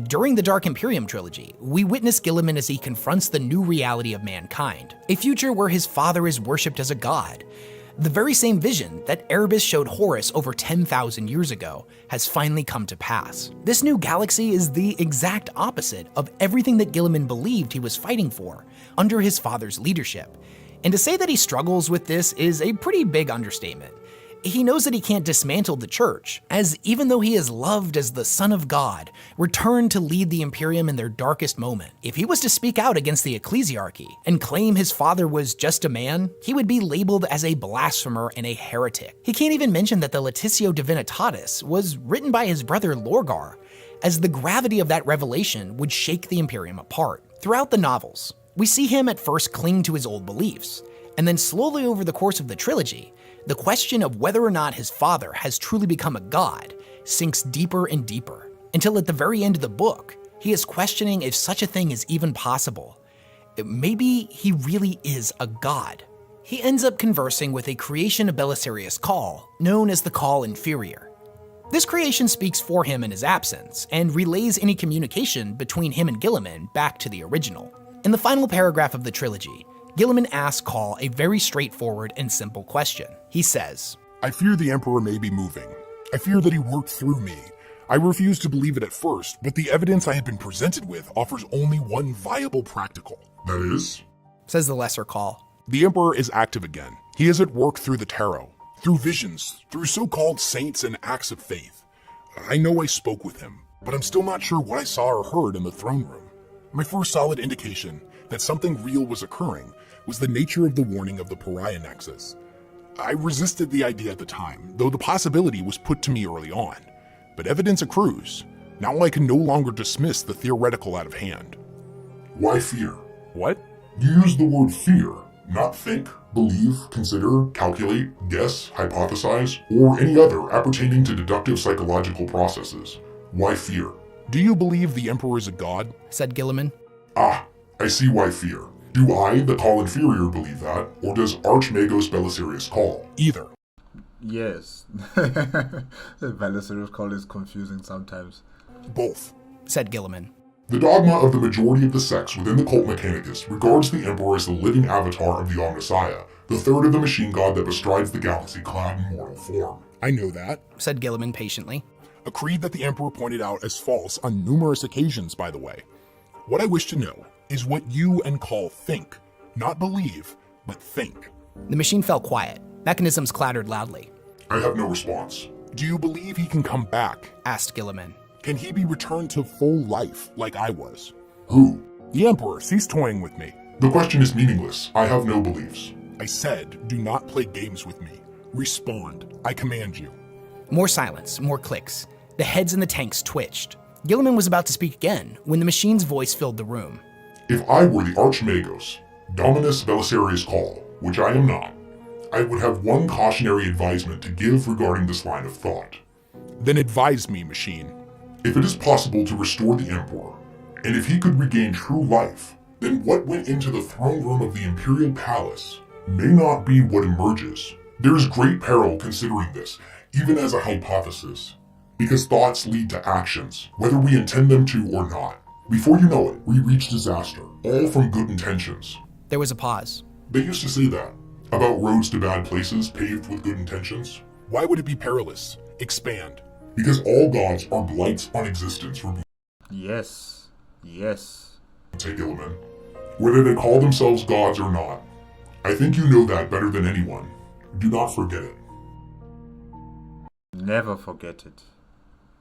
During the Dark Imperium trilogy, we witness Guilliman as he confronts the new reality of mankind, a future where his father is worshipped as a god. The very same vision that Erebus showed Horus over 10,000 years ago has finally come to pass. This new galaxy is the exact opposite of everything that Guilliman believed he was fighting for under his father's leadership. And to say that he struggles with this is a pretty big understatement. He knows that he can't dismantle the church, as even though he is loved as the Son of God, returned to lead the Imperium in their darkest moment. If he was to speak out against the ecclesiarchy and claim his father was just a man, he would be labeled as a blasphemer and a heretic. He can't even mention that the Laetitio Divinitatis was written by his brother Lorgar, as the gravity of that revelation would shake the Imperium apart. Throughout the novels, we see him at first cling to his old beliefs, and then slowly over the course of the trilogy, the question of whether or not his father has truly become a god sinks deeper and deeper, until at the very end of the book, he is questioning if such a thing is even possible. Maybe he really is a god. He ends up conversing with a creation of Belisarius Call, known as the Call Inferior. This creation speaks for him in his absence, and relays any communication between him and Guilliman back to the original. In the final paragraph of the trilogy, Guilliman asks Call a very straightforward and simple question. He says, I fear the Emperor may be moving. I fear that he worked through me. I refuse to believe it at first, but the evidence I have been presented with offers only one viable practical. That is? Says the Lesser Call. The Emperor is active again. He is at work through the tarot, through visions, through so-called saints and acts of faith. I know I spoke with him, but I'm still not sure what I saw or heard in the throne room. My first solid indication that something real was occurring was the nature of the warning of the Pariah Nexus. I resisted the idea at the time, though the possibility was put to me early on. But evidence accrues. Now I can no longer dismiss the theoretical out of hand. Why fear? What? You use the word fear, not think, believe, consider, calculate, guess, hypothesize, or any other appertaining to deductive psychological processes. Why fear? Do you believe the Emperor is a god? Said Guilliman. Ah, I see why fear. Do I, the Call Inferior, believe that, or does Archmagos Belisarius Call? Either. Yes. The Belisarius Call is confusing sometimes. Both. Said Guilliman. The dogma of the majority of the sects within the cult Mechanicus regards the Emperor as the living avatar of the Omnissiah, the third of the machine god that bestrides the galaxy clad in mortal form. I know that. Said Guilliman patiently. A creed that the Emperor pointed out as false on numerous occasions, by the way. What I wish to know is what you and Call think. Not believe, but think. The machine fell quiet. Mechanisms clattered loudly. I have no response. Do you believe he can come back? Asked Guilliman. Can he be returned to full life like I was? Who? The Emperor. Cease toying with me. The question is meaningless. I have no beliefs. I said, do not play games with me. Respond. I command you. More silence, more clicks. The heads in the tanks twitched. Guilliman was about to speak again when the machine's voice filled the room. If I were the Archmagos, Dominus Belisarius Call, which I am not, I would have one cautionary advisement to give regarding this line of thought. Then advise me, machine. If it is possible to restore the Emperor, and if he could regain true life, then what went into the throne room of the Imperial Palace may not be what emerges. There is great peril considering this, even as a hypothesis, because thoughts lead to actions, whether we intend them to or not. Before you know it, we reach disaster, all from good intentions. There was a pause. They used to say that, about roads to bad places paved with good intentions. Why would it be perilous? Expand. Because all gods are blights on existence for Yes. Yes. Take Guilliman. Whether they call themselves gods or not. I think you know that better than anyone. Do not forget it. Never forget it.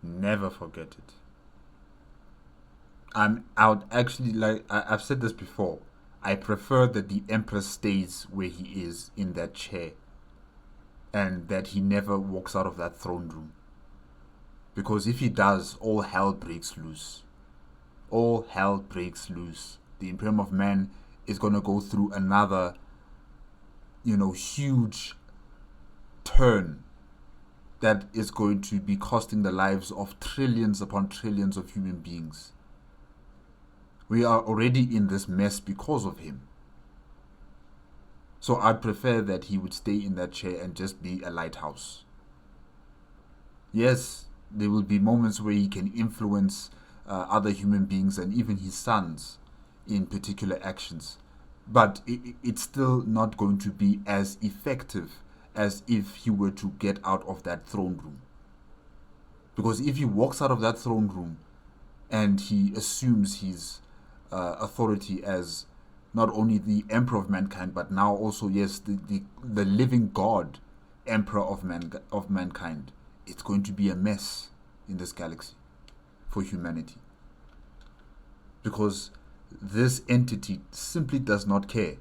Never forget it. I would actually I've said this before. I prefer that the Emperor stays where he is in that chair, and that he never walks out of that throne room. Because if he does, all hell breaks loose. All hell breaks loose. The Imperium of Man is going to go through another, huge turn that is going to be costing the lives of trillions upon trillions of human beings. We are already in this mess because of him. So I'd prefer that he would stay in that chair and just be a lighthouse. Yes, there will be moments where he can influence other human beings and even his sons in particular actions. But it's still not going to be as effective as if he were to get out of that throne room. Because if he walks out of that throne room and he assumes his authority as not only the Emperor of mankind, but now also, yes, the living God, Emperor of mankind, it's going to be a mess in this galaxy for humanity. Because this entity simply does not care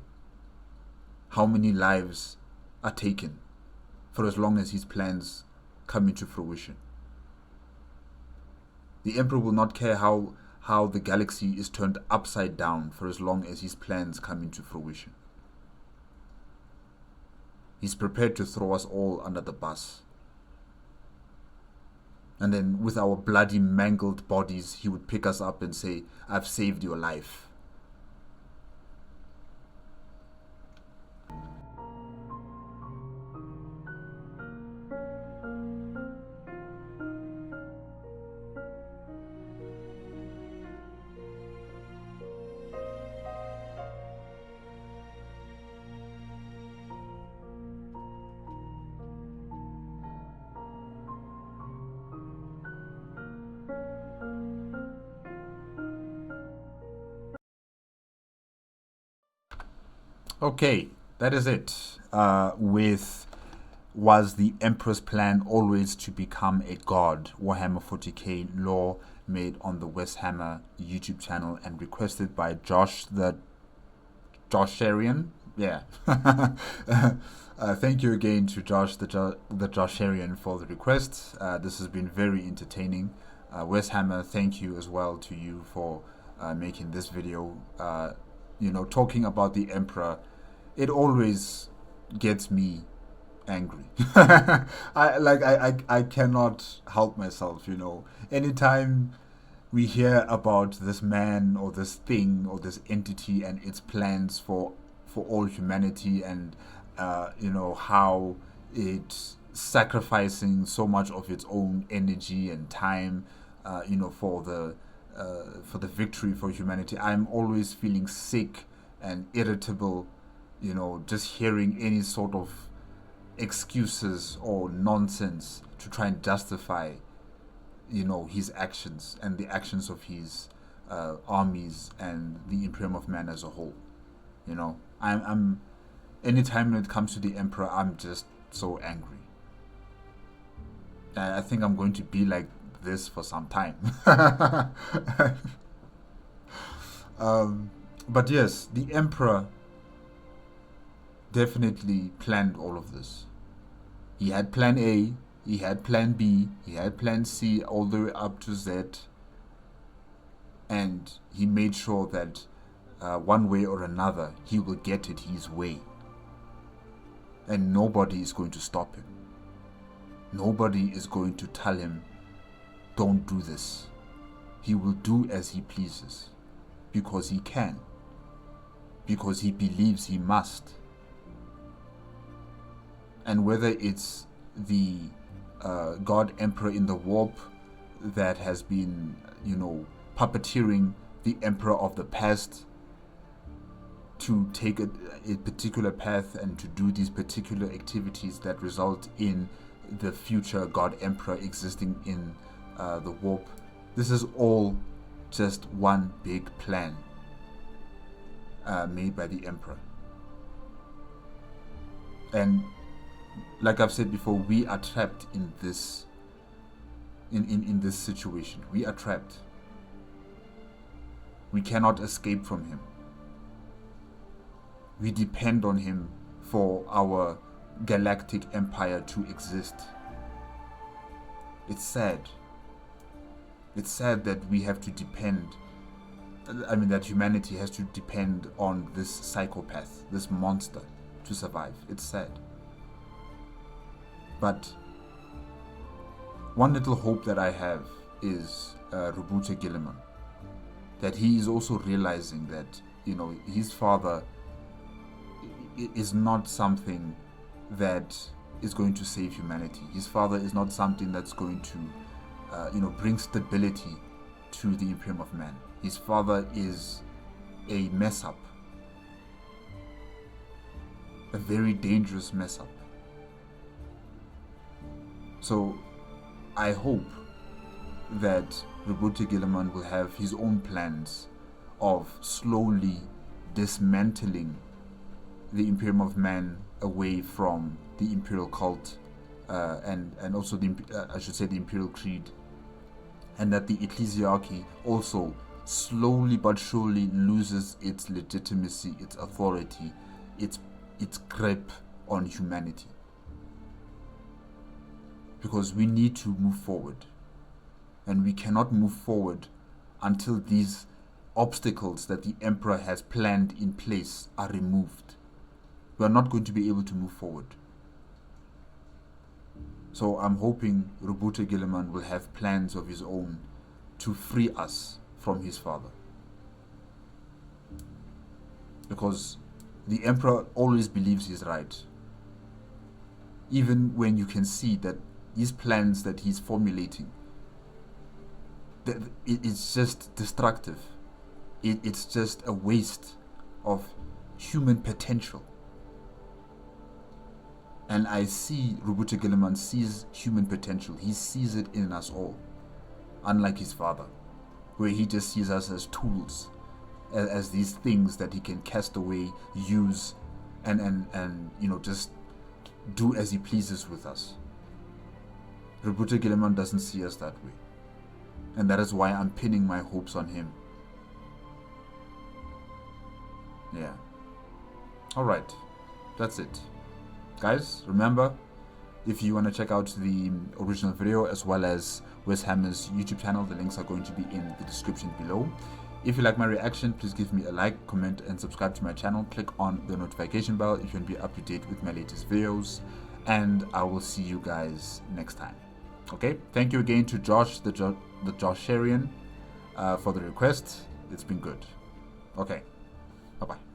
how many lives are taken for as long as his plans come into fruition. The Emperor will not care how the galaxy is turned upside down for as long as his plans come into fruition. He's prepared to throw us all under the bus. And then with our bloody, mangled bodies, he would pick us up and say, "I've saved your life." Okay, that is it. Was the Emperor's plan always to become a god? Warhammer 40k lore made on the WesHammer YouTube channel and requested by Josh the Josharian. Yeah. Thank you again to Josh the Josharian for the request. This has been very entertaining. WesHammer, thank you as well to you for making this video. Talking about the Emperor, it always gets me angry. I cannot help myself. Anytime we hear about this man or this thing or this entity and its plans for all humanity, and how it's sacrificing so much of its own energy and time for the victory for humanity, I'm always feeling sick and irritable, just hearing any sort of excuses or nonsense to try and justify his actions and the actions of his armies and the Imperium of Man as a whole. I'm anytime when it comes to the Emperor, I'm just so angry. I think I'm going to be like this for some time. But yes, the Emperor definitely planned all of this. He had plan A, he had plan B, he had plan C, all the way up to Z, and he made sure that one way or another he will get it his way, and nobody is going to stop him. Nobody is going to tell him, don't do this. He will do as he pleases, because he can, because he believes he must. And whether it's the God Emperor in the warp that has been, puppeteering the Emperor of the past to take a particular path and to do these particular activities that result in the future God Emperor existing in the warp, this is all just one big plan made by the Emperor. And like I've said before, we are trapped in this this situation. We are trapped. We cannot escape from him. We depend on him for our galactic empire to exist. It's sad. It's sad that we have to depend, that humanity has to depend on this psychopath, this monster, to survive. It's sad. But one little hope that I have is Roboute Guilliman, that he is also realizing that his father is not something that is going to save humanity. His father is not something that's going to bring stability to the Imperium of Man. His father is a mess up, a very dangerous mess up. So I hope that Roboute Guilliman will have his own plans of slowly dismantling the Imperium of Man away from the Imperial cult and also the Imperial Creed, and that the ecclesiarchy also slowly but surely loses its legitimacy, its authority, its grip on humanity. Because we need to move forward, and we cannot move forward until these obstacles that the Emperor has planned in place are removed. We are not going to be able to move forward. So I'm hoping Roboute Guilliman will have plans of his own to free us from his father. Because the Emperor always believes he's right. Even when you can see that these plans that he's formulating, it's just destructive. It's just a waste of human potential. And I see Roboute Guilliman sees human potential. He sees it in us all. Unlike his father, where he just sees us as tools, as these things that he can cast away, use, and you know, just do as he pleases with us. Rebute Gilliman doesn't see us that way, and that is why I'm pinning my hopes on him. Yeah. Alright, that's it. Guys, remember, if you want to check out the original video as well as WesHammer's YouTube channel, the links are going to be in the description below. If you like my reaction, please give me a like, comment, and subscribe to my channel. Click on the notification bell if you want to be up to date with my latest videos. And I will see you guys next time. Okay, thank you again to Josh, the Josharian, for the request. It's been good. Okay, bye-bye.